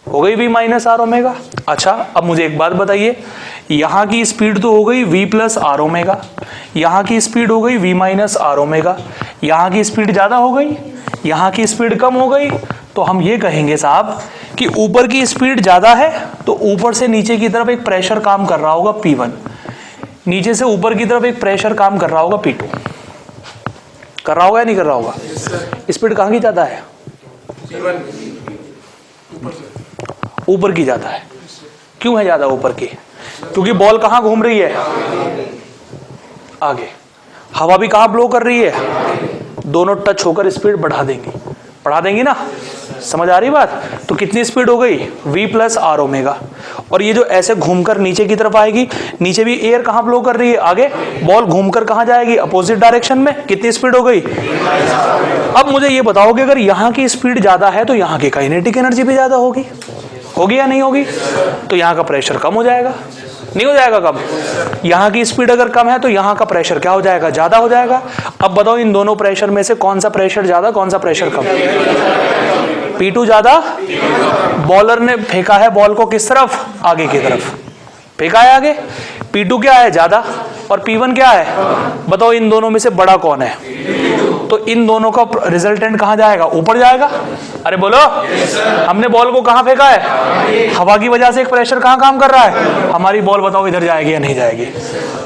हो गई, v माइनस आर ओमेगा। अच्छा, अब मुझे एक बात बताइए, यहां की स्पीड तो हो गई v प्लस आर ओमेगा, यहां की स्पीड हो गई v माइनस आर ओमेगा, यहां की स्पीड ज्यादा हो गई, यहां की स्पीड कम हो गई। तो हम ये कहेंगे साहब कि ऊपर की स्पीड ज्यादा है तो ऊपर से नीचे की तरफ एक प्रेशर काम कर रहा होगा P1, नीचे से ऊपर की तरफ एक प्रेशर काम कर रहा होगा P2। कर रहा होगा या नहीं कर रहा होगा? स्पीड कहां की ज्यादा है? ऊपर की ज्यादा है। क्यों है ज्यादा ऊपर की? क्योंकि बॉल कहां घूम रही है, आगे, हवा भी कहां ब्लो कर रही है, दोनों टच होकर स्पीड बढ़ा देंगी ना। समझ आ रही बात? तो कितनी स्पीड हो गई, v प्लस आर ओमेगा, और ये जो ऐसे घूमकर नीचे की तरफ आएगी, नीचे भी एयर कहां ब्लो कर रही है, आगे, बॉल घूमकर कहां जाएगी, अपोजिट डायरेक्शन में, कितनी स्पीड हो गई। अब मुझे ये बताओ कि अगर यहां की स्पीड ज्यादा है तो यहां की काइनेटिक एनर्जी भी ज्यादा होगी या नहीं होगी? तो यहां का प्रेशर कम हो जाएगा, नहीं हो जाएगा कम? यहां की स्पीड अगर कम है तो यहां का प्रेशर क्या हो जाएगा, ज्यादा हो जाएगा। अब बताओ इन दोनों प्रेशर में से कौन सा प्रेशर ज्यादा, कौन सा प्रेशर कम? P2 ज्यादा। बॉलर ने फेंका है बॉल को किस तरफ, आगे की तरफ फेंका है, आगे। P2 क्या है, ज्यादा, और P1 क्या है? बताओ इन दोनों में से बड़ा कौन है? तो इन दोनों का रिजल्टेंट कहां जाएगा, ऊपर जाएगा। अरे बोलो, हमने बॉल को कहां फेंका है, हवा की वजह से एक प्रेशर कहां काम कर रहा है, हमारी बॉल बताओ इधर जाएगी या नहीं जाएगी?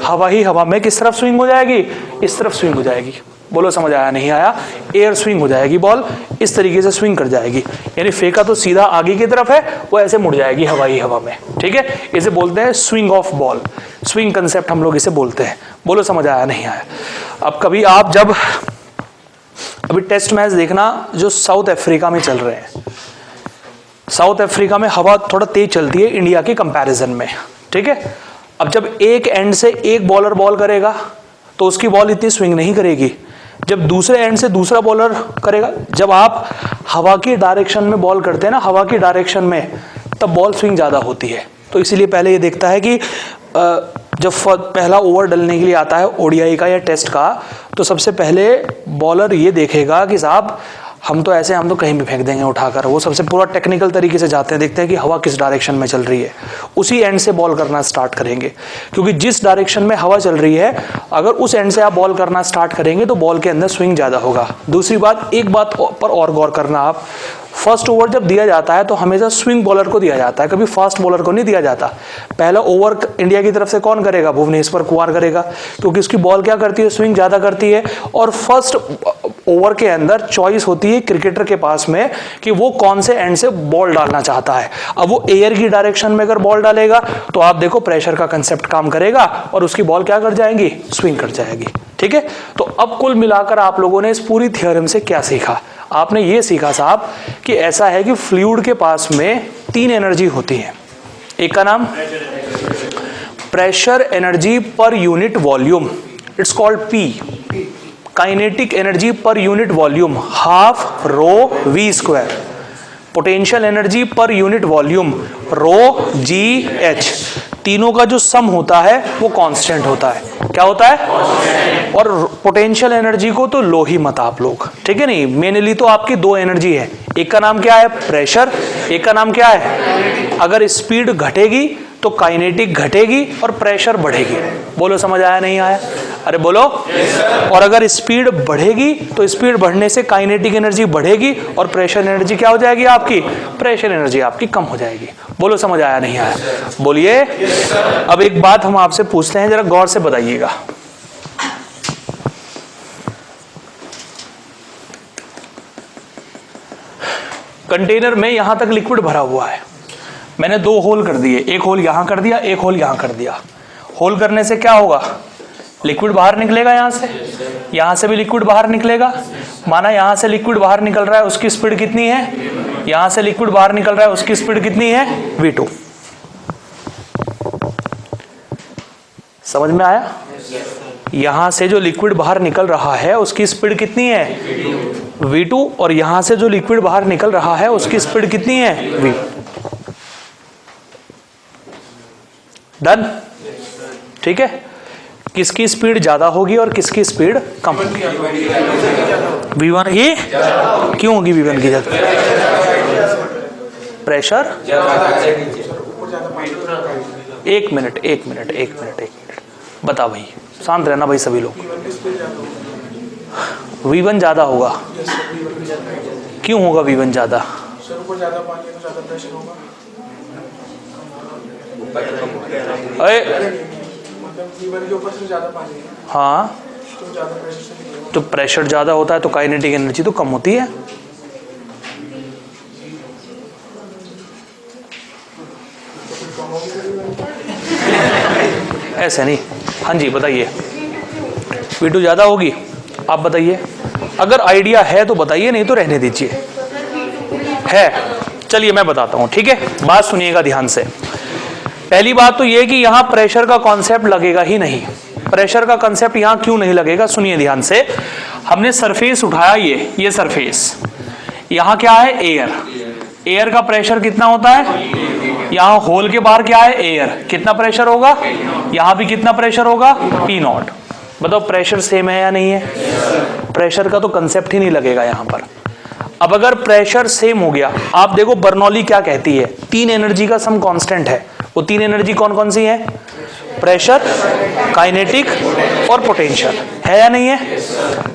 हवा ही हवा में किस तरफ स्विंग हो जाएगी, इस तरफ स्विंग हो जाएगी। बोलो समझ आया नहीं आया? एयर स्विंग हो जाएगी, बॉल इस तरीके से स्विंग कर जाएगी, यानी फेंका तो सीधा आगे की तरफ है, वो ऐसे मुड़ जाएगी हवाई हवा में, ठीक है। इसे बोलते हैं swing of ball, swing concept हम लोग इसे बोलते हैं। बोलो समझ आया नहीं आया? अब कभी आप जब अभी टेस्ट मैच देखना जो साउथ अफ्रीका में चल रहे हैं, साउथ अफ्रीका में हवा थोड़ा तेज चलती है इंडिया के कंपैरिजन में, ठीक है। अब जब एक एंड से एक बॉलर बॉल करेगा तो उसकी बॉल इतनी स्विंग नहीं करेगी, जब दूसरे एंड से दूसरा बॉलर करेगा, जब आप हवा की डायरेक्शन में बॉल करते हैं ना, हवा की डायरेक्शन में, तब बॉल स्विंग ज़्यादा होती है। तो इसीलिए पहले ये देखता है कि जब पहला ओवर डलने के लिए आता है ओडीआई का या टेस्ट का, तो सबसे पहले बॉलर ये देखेगा कि साहब हम तो ऐसे, हम तो कहीं भी फेंक देंगे उठाकर। वो सबसे पूरा टेक्निकल तरीके से जाते हैं, देखते हैं कि हवा किस डायरेक्शन में चल रही है, उसी एंड से बॉल करना स्टार्ट करेंगे। क्योंकि जिस डायरेक्शन में हवा चल रही है, अगर उस एंड से आप बॉल करना स्टार्ट करेंगे तो बॉल के अंदर स्विंग ज़्यादा होगा। दूसरी बात, एक बात पर और गौर करना आप, फर्स्ट ओवर जब दिया जाता है तो हमेशा स्विंग बॉलर को दिया जाता है, कभी फास्ट बॉलर को नहीं दिया जाता। पहला ओवर इंडिया की तरफ से कौन करेगा, भुवनेश्वर कुमार करेगा, क्योंकि उसकी बॉल क्या करती है, स्विंग ज़्यादा करती है। और फर्स्ट ओवर के अंदर चॉइस होती है क्रिकेटर के पास में कि वो कौन से एंड से बॉल डालना चाहता है। अब वो एयर की डायरेक्शन में अगर बॉल डालेगा तो आप देखो प्रेशर का कंसेप्ट काम करेगा और उसकी बॉल क्या कर जाएंगी, स्विंग कर जाएगी, ठीक है। तो अब कुल मिलाकर आप लोगों ने इस पूरी थ्योरम से क्या सीखा? आपने ये सीखा साहब कि ऐसा है कि फ्लूइड के पास में 3 एनर्जी होती है। एक का नाम pressure energy per unit volume, it's called P. Kinetic energy per unit volume half rho we square. Potential energy per unit volume rho ji H. तीनों का जो सम होता है वो कांस्टेंट होता है। क्या होता है? और पोटेंशियल एनर्जी को तो लो ही मत आप लोग, ठीक है नहीं। मेनली तो आपकी 2 एनर्जी है, एक का नाम क्या है, प्रेशर, एक का नाम क्या है, अगर स्पीड घटेगी तो काइनेटिक घटेगी और प्रेशर बढ़ेगी। बोलो समझ आया नहीं आया? अरे बोलो। और अगर स्पीड बढ़ेगी तो स्पीड बढ़ने से काइनेटिक एनर्जी बढ़ेगी और प्रेशर एनर्जी क्या हो जाएगी आपकी, प्रेशर एनर्जी आपकी कम हो जाएगी। बोलो समझ आया नहीं आया? बोलिए। अब एक बात हम आपसे पूछते हैं, जरा गौर से बताइएगा। कंटेनर में यहां तक लिक्विड भरा हुआ है, मैंने 2 होल कर दिए, एक होल यहां कर दिया, एक होल यहां कर दिया। होल करने से क्या होगा, लिक्विड बाहर निकलेगा यहां से भी लिक्विड बाहर निकलेगा। माना यहां से लिक्विड बाहर निकल रहा है, उसकी स्पीड कितनी है, यहां से लिक्विड बाहर निकल रहा है, उसकी स्पीड कितनी है, v2। समझ में आया? यहां से जो लिक्विड बाहर निकल रहा है उसकी स्पीड कितनी है, v2, और यहां से जो लिक्विड बाहर निकल रहा है उसकी स्पीड कितनी है, v। डन? ठीक है। किसकी स्पीड ज्यादा होगी और किसकी स्पीड कम होगी? v1 की क्यों होगी? v1 की ज्यादा प्रेशर। एक मिनट बता भाई, शांत रहना भाई सभी लोग। v1 ज्यादा होगा, क्यों होगा v1 ज्यादा? हाँ, तो प्रेशर ज्यादा होता है तो काइनेटिक एनर्जी तो कम होती है। ऐसे नहीं। हाँ जी बताइए, V2 ज्यादा होगी, आप बताइए। अगर आइडिया है तो बताइए, नहीं तो रहने दीजिए। है, चलिए मैं बताता हूं, ठीक है। बात सुनिएगा ध्यान से। पहली बात तो यह कि यहां प्रेशर का कॉन्सेप्ट लगेगा ही नहीं। प्रेशर का कॉन्सेप्ट यहां क्यों नहीं लगेगा, सुनिए ध्यान से। हमने सरफेस उठाया, ये सरफेस, यहां क्या है, एयर का प्रेशर कितना होता है, यहां होल के बाहर क्या है, एयर, कितना प्रेशर होगा, यहां भी कितना प्रेशर होगा, P0। बताओ प्रेशर सेम है या नहीं है? प्रेशर का तो कंसेप्ट ही नहीं लगेगा यहां पर। अब अगर प्रेशर सेम हो गया, आप देखो बर्नौली क्या कहती है, 3 एनर्जी का सम कांस्टेंट है। वो 3 एनर्जी कौन कौन सी है? प्रेशर, काइनेटिक और पोटेंशियल, है या नहीं है?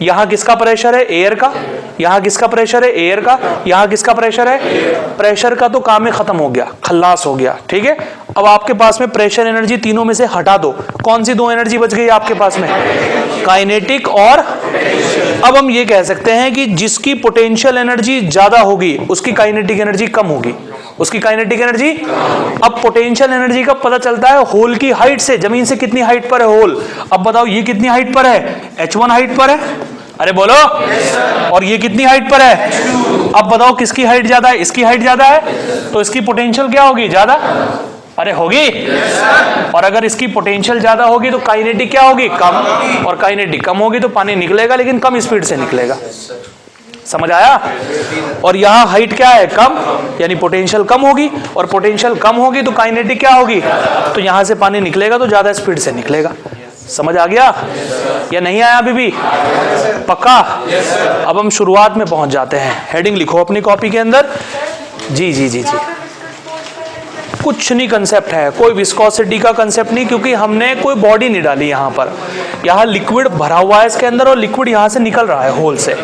यहां किसका प्रेशर है, एयर का, यहां किसका प्रेशर है, एयर का, यहां किसका प्रेशर है, प्रेशर का तो काम ही खत्म हो गया, खल्लास हो गया, ठीक है। अब आपके पास में प्रेशर एनर्जी तीनों में से हटा दो, कौन सी 2 एनर्जी बच गई आपके पास में, काइनेटिक और। अब हम ये कह सकते हैं कि जिसकी पोटेंशियल एनर्जी ज्यादा होगी उसकी काइनेटिक एनर्जी कम होगी, उसकी काइनेटिक एनर्जी। अब पोटेंशियल एनर्जी का पता चलता है होल की हाइट से, जमीन से कितनी हाइट पर है होल। अब बताओ ये कितनी हाइट पर है, h1 हाइट पर है, अरे बोलो। और ये कितनी हाइट पर है, अब बताओ किसकी हाइट ज्यादा है, इसकी हाइट ज्यादा है, तो इसकी पोटेंशियल क्या होगी, ज्यादा, अरे होगी। और अगर इसकी पोटेंशियल ज्यादा होगी तो काइनेटिक क्या होगी, कम, और काइनेटिक कम होगी तो पानी निकलेगा लेकिन कम स्पीड से निकलेगा। समझ आया? और यहां हाइट क्या है, कम, यानी पोटेंशियल कम होगी, और पोटेंशियल कम होगी तो काइनेटिक क्या होगी, तो यहां से पानी निकलेगा तो ज्यादा स्पीड से निकलेगा। समझ आ गया या नहीं आया अभी भी? पक्का? अब हम शुरुआत में पहुंच जाते हैं। हेडिंग लिखो अपनी कॉपी के अंदर। जी जी जी जी, कुछ नहीं कंसेप्ट है, कोई विस्कोसिटी का कंसेप्ट नहीं, क्योंकि हमने कोई बॉडी नहीं डाली यहां पर। यहां लिक्विड भरा हुआ है इसके अंदर और लिक्विड यहां से निकल रहा है होल से।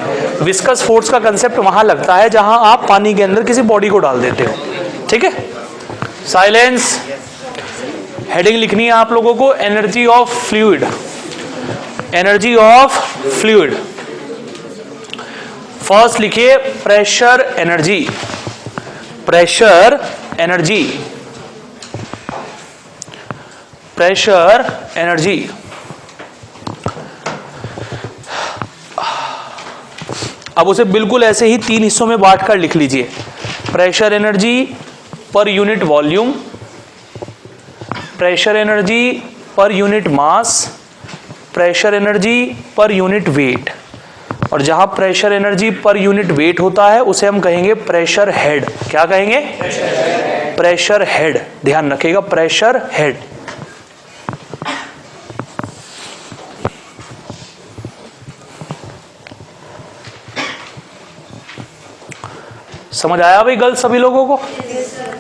विस्कस फोर्स का कंसेप्ट वहां लगता है जहां आप पानी के अंदर किसी बॉडी को डाल देते हो, ठीक है। साइलेंस। हेडिंग लिखनी है आप लोगों को, energy of fluid. Energy of fluid. First लिखिए pressure energy, pressure energy, pressure energy. अब उसे बिल्कुल ऐसे ही 3 हिस्सों में बांट कर लिख लीजिए। Pressure energy per unit volume, pressure energy per unit मास, pressure energy per unit wait. और जहां pressure energy per unit wait होता है उसे हम कहेंगे प्रेशर हेड। क्या कहेंगे? Pressure head. ध्यान रखिएगा, प्रेशर हेड। समझ आया भाई गर्ल्स सभी लोगों को?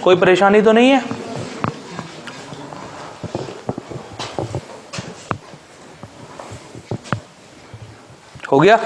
कोई परेशानी तो नहीं है? हो गया?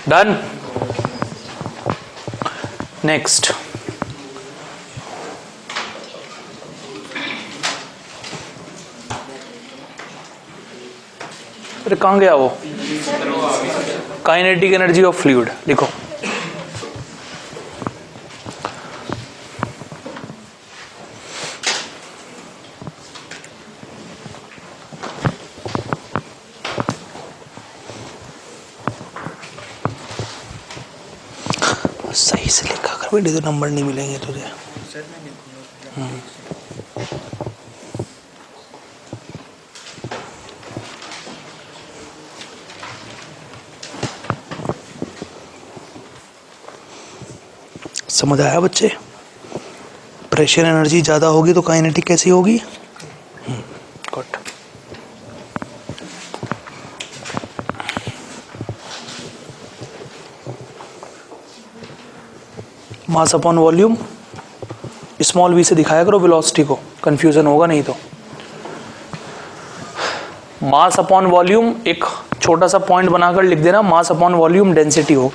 डन। नेक्स्ट, अरे कहाँ गया वो? काइनेटिक एनर्जी ऑफ फ्लूइड लिखो। सही से लिखा कर बेटे, तो नंबर नहीं मिलेंगे तुझे। समझ आया बच्चे? प्रेशर एनर्जी ज़्यादा होगी तो काइनेटिक कैसी होगी? Good. Mass upon volume, small v से दिखाया करो वेलोसिटी को, कंफ्यूजन होगा नहीं तो। मास अपॉन वॉल्यूम एक छोटा सा पॉइंट बनाकर लिख देना, मास अपॉन वॉल्यूम डेंसिटी हो।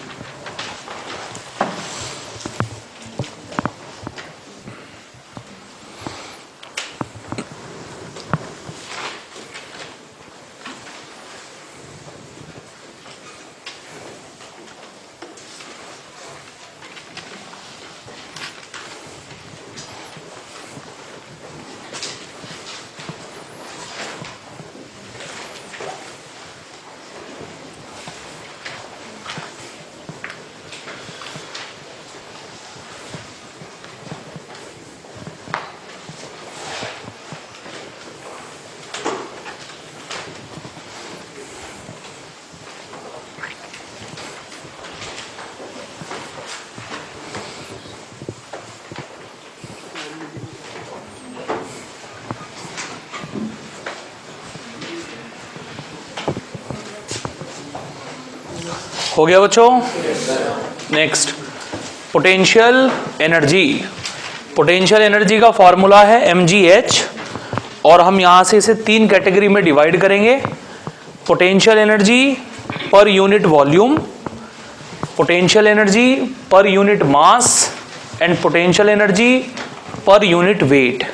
हो गया बच्चों? Next, potential energy. Potential energy का फॉर्मूला है mgh, और हम यहां से इसे 3 कैटेगरी में डिवाइड करेंगे। Potential energy per unit volume, potential energy per unit mass and potential energy per unit wait.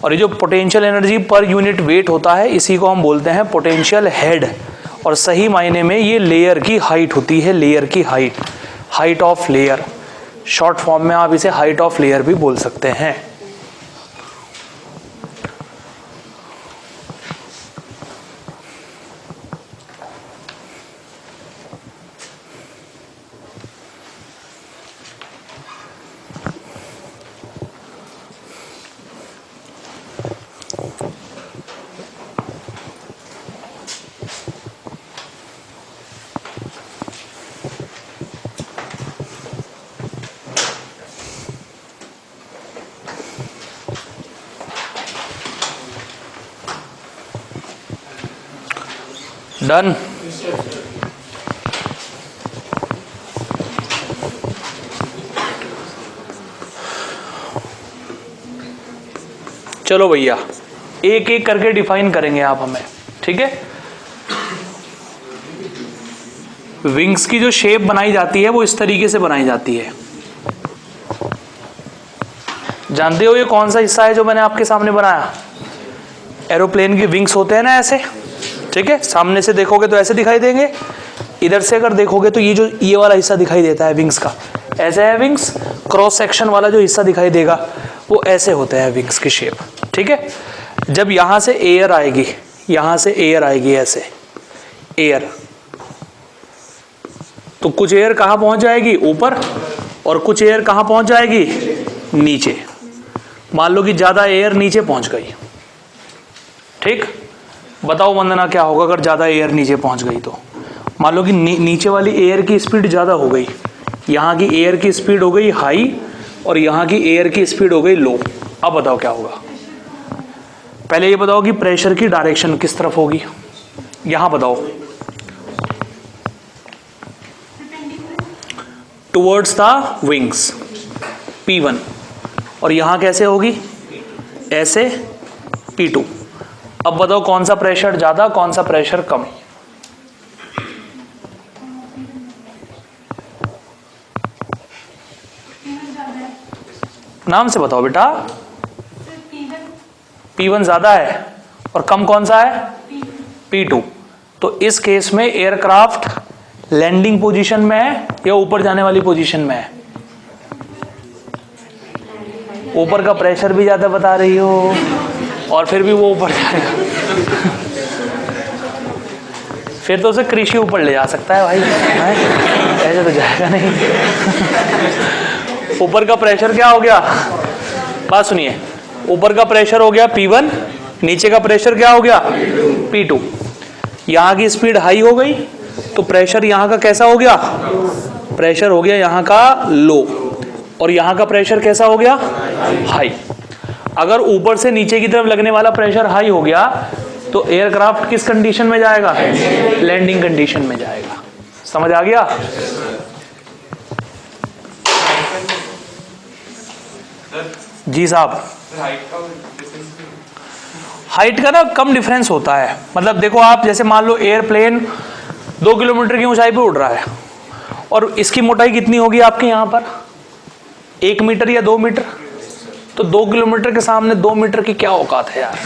और ये जो potential energy per unit wait होता है, इसी को हम बोलते हैं पोटेंशियल हेड। और सही मायने में ये लेयर की हाइट होती है, लेयर की height, height of layer. Short form में आप इसे हाइट ऑफ लेयर भी बोल सकते हैं। डन। चलो भैया, एक एक करके डिफाइन करेंगे आप हमें, ठीक है? विंग्स की जो शेप बनाई जाती है वो इस तरीके से बनाई जाती है। जानते हो ये कौन सा हिस्सा है जो मैंने आपके सामने बनाया? एरोप्लेन के विंग्स होते हैं ना ऐसे, ठीक है? सामने से देखोगे तो ऐसे दिखाई देंगे, इधर से अगर देखोगे तो ये वाला हिस्सा दिखाई देता है विंग्स का, ऐसे है विंग्स। क्रॉस सेक्शन वाला जो हिस्सा दिखाई देगा वो ऐसे होता है विंग्स की शेप, ठीक है? जब यहां से एयर आएगी, यहां से एयर आएगी ऐसे, एयर, तो कुछ एयर कहां पहुंच जाएगी? ऊपर, और कुछ एयर कहां पहुंच जाएगी? नीचे। मान लो कि ज्यादा एयर नीचे पहुंच गई, ठीक? बताओ वंदना क्या होगा अगर ज्यादा एयर नीचे पहुंच गई तो? मान लो कि नीचे वाली एयर की स्पीड ज्यादा हो गई, यहाँ की एयर की स्पीड हो गई हाई और यहाँ की एयर की स्पीड हो गई लो। अब बताओ क्या होगा? पहले ये बताओ कि प्रेशर की डायरेक्शन किस तरफ होगी, यहां बताओ। टुवर्ड्स द विंग्स, P1, और यहां कैसे होगी? ऐसे, P2। अब बताओ कौन सा प्रेशर ज्यादा, कौन सा प्रेशर कम? नाम से बताओ बेटा। P1 ज्यादा है और कम कौन सा है? P2। तो इस केस में एयरक्राफ्ट लैंडिंग पोजीशन में है या ऊपर जाने वाली पोजीशन में है? ऊपर का प्रेशर भी ज्यादा बता रही हो और फिर भी वो ऊपर जाएगा। फिर तो उसे कृषि ऊपर ले जा सकता है भाई, ऐसे तो जाएगा नहीं। ऊपर का प्रेशर क्या हो गया? बात सुनिए, ऊपर का प्रेशर हो गया P1, नीचे का प्रेशर क्या हो गया? P2। यहाँ की स्पीड हाई हो गई तो प्रेशर यहाँ का कैसा हो गया? प्रेशर हो गया यहाँ का लो, और यहाँ का प्रेशर कैसा हो गया? हाई। अगर ऊपर से नीचे की तरफ लगने वाला प्रेशर हाई हो गया तो एयरक्राफ्ट किस कंडीशन में जाएगा? लैंडिंग कंडीशन में जाएगा। समझ आ गया? जी साहब। हाइट का ना कम डिफरेंस होता है। मतलब देखो आप, जैसे मान लो एयरप्लेन 2 किलोमीटर की ऊंचाई पे उड़ रहा है और इसकी मोटाई कितनी होगी आपके यहाँ पर? 1 मीटर या 2 मीटर? तो 2 किलोमीटर के सामने 2 मीटर की क्या औकात है यार।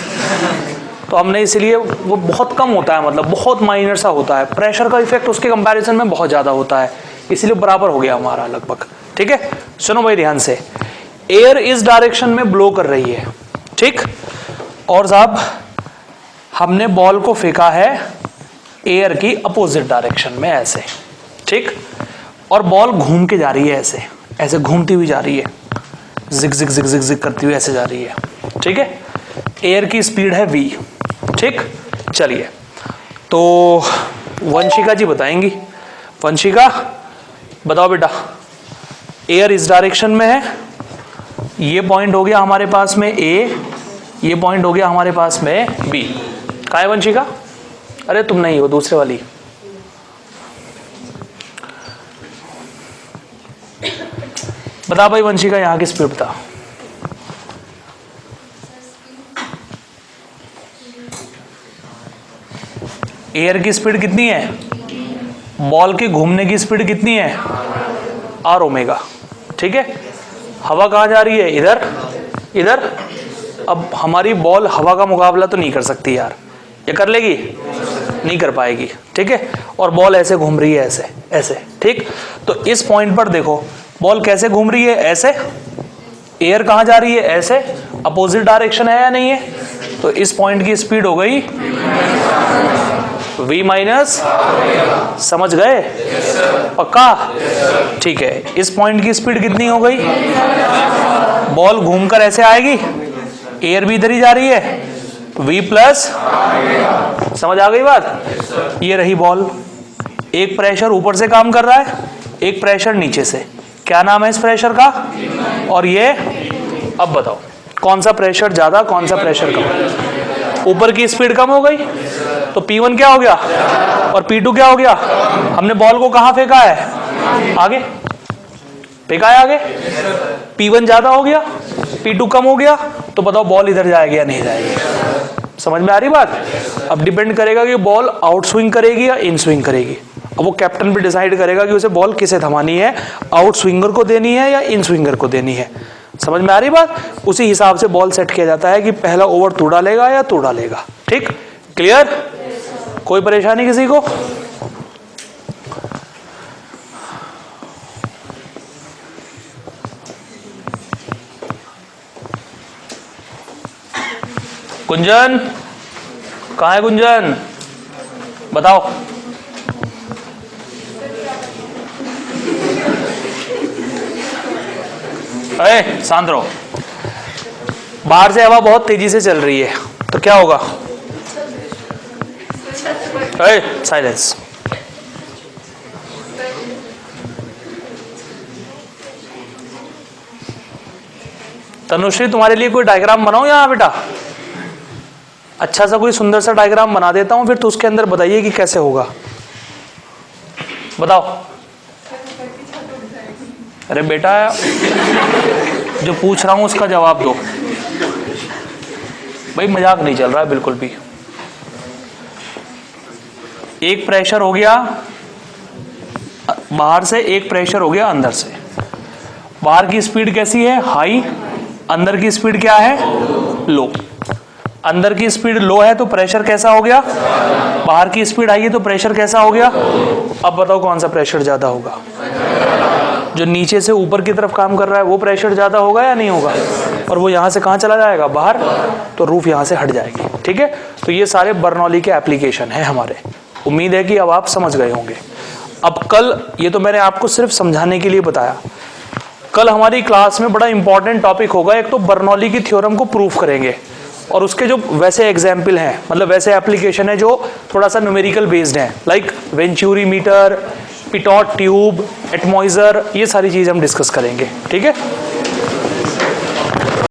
तो हमने इसलिए, वो बहुत कम होता है, मतलब बहुत माइनर सा होता है, प्रेशर का इफेक्ट उसके कंपैरिजन में बहुत ज्यादा होता है, इसलिए बराबर हो गया हमारा लगभग। ठीक है, सुनो भाई ध्यान से। एयर इस डायरेक्शन में ब्लो कर रही है, ठीक, और साहब हमने बॉल को फेंका है एयर की अपोजिट डायरेक्शन में ऐसे, ठीक, और बॉल घूम के जा रही है ऐसे, ऐसे घूमती हुई जा रही है, जिग जिग जिग जिग जिग करती हुई ऐसे जा रही है। ठीक है, एयर की स्पीड है v। ठीक, चलिए तो वंशिका जी बताएंगी। वंशिका बताओ बेटा, एयर इस डायरेक्शन में है, ये पॉइंट हो गया हमारे पास में A, ये पॉइंट हो गया हमारे पास में B। कहाँ है वंशिका? अरे तुम नहीं हो, दूसरे वाली। बता भाई वंशिका, यहाँ की स्पीड बता। एयर की स्पीड कितनी है? बॉल के घूमने की स्पीड कितनी है? R omega. ठीक है, हवा कहाँ जा रही है? इधर, इधर। अब हमारी बॉल हवा का मुकाबला तो नहीं कर सकती यार, ये कर लेगी? नहीं कर पाएगी। ठीक है, और बॉल ऐसे घूम रही है, ऐसे ऐसे। ठीक, तो इस पॉइंट पर देखो बॉल कैसे घूम रही है, ऐसे। एयर कहाँ जा रही है? ऐसे। अपोजिट डायरेक्शन है या नहीं है? तो इस पॉइंट की स्पीड हो गई v माइनस। समझ गए? पक्का? ठीक है, इस पॉइंट की स्पीड कितनी हो गई? बॉल घूमकर ऐसे आएगी, एयर भी इधर ही जा रही है, v प्लस। समझ आ गई बात? ये रही बॉल, एक प्रेशर ऊपर से काम कर रहा है, एक प्रेशर नीचे से। क्या नाम है इस प्रेशर का? और ये, अब बताओ कौन सा प्रेशर ज्यादा, कौन सा प्रेशर कम? ऊपर की स्पीड कम हो गई तो P1 क्या हो गया और P2 क्या हो गया? हमने बॉल को कहां फेंका है? आगे फेंका है, आगे। P1 ज्यादा हो गया, P2 कम हो गया, तो बताओ बॉल इधर जाएगी या नहीं जाएगी? समझ में आ रही बात? अब डिपेंड करेगा कि बॉल आउट स्विंग करेगी या इन स्विंग करेगी। अब वो कैप्टन भी डिसाइड करेगा कि उसे बॉल किसे थमानी है, आउट स्विंगर को देनी है या इन स्विंगर को देनी है। समझ में आ रही बात? उसी हिसाब से बॉल सेट किया जाता है कि पहला ओवर तू डालेगा या तू डालेगा। ठीक, क्लियर? कोई परेशानी किसी को? गुंजन कहाँ है? गुंजन बताओ। अरे शांत रहो, बाहर से हवा बहुत तेजी से चल रही है तो क्या होगा? अरे साइलेंस। तनुश्री तुम्हारे लिए कोई डायग्राम बनाओ यहाँ बेटा, अच्छा सा कोई सुंदर सा डायग्राम बना देता हूं, फिर तो उसके अंदर बताइए कि कैसे होगा। बताओ। अरे बेटा जो पूछ रहा हूं उसका जवाब दो भाई, मजाक नहीं चल रहा है बिल्कुल भी। एक प्रेशर हो गया बाहर से, एक प्रेशर हो गया अंदर से। बाहर की स्पीड कैसी है? हाई, अंदर की स्पीड क्या है? लो। अंदर की स्पीड लो है तो प्रेशर कैसा हो गया? बाहर की स्पीड आई है तो प्रेशर कैसा हो गया? अब बताओ कौन सा प्रेशर ज्यादा होगा? जो नीचे से ऊपर की तरफ काम कर रहा है वो प्रेशर ज्यादा होगा या नहीं होगा? और वो यहां से कहां चला जाएगा? बाहर। तो रूफ यहां से हट जाएगी। ठीक है, तो ये सारे बर्नौली के एप्लीकेशन है हमारे। उम्मीद है कि अब आप समझ गए होंगे। अब कल, ये तो मैंने आपको सिर्फ समझाने के लिए बताया, कल हमारी क्लास में बड़ा इंपॉर्टेंट टॉपिक होगा। एक तो बर्नौली की थ्योरम को प्रूफ करेंगे और उसके जो वैसे एग्जाम्पल हैं, मतलब वैसे एप्लीकेशन है जो थोड़ा सा न्यूमेरिकल बेस्ड हैं, like venturi meter, pitot tube, atomizer, ये सारी चीज़ हम डिस्कस करेंगे। ठीक है।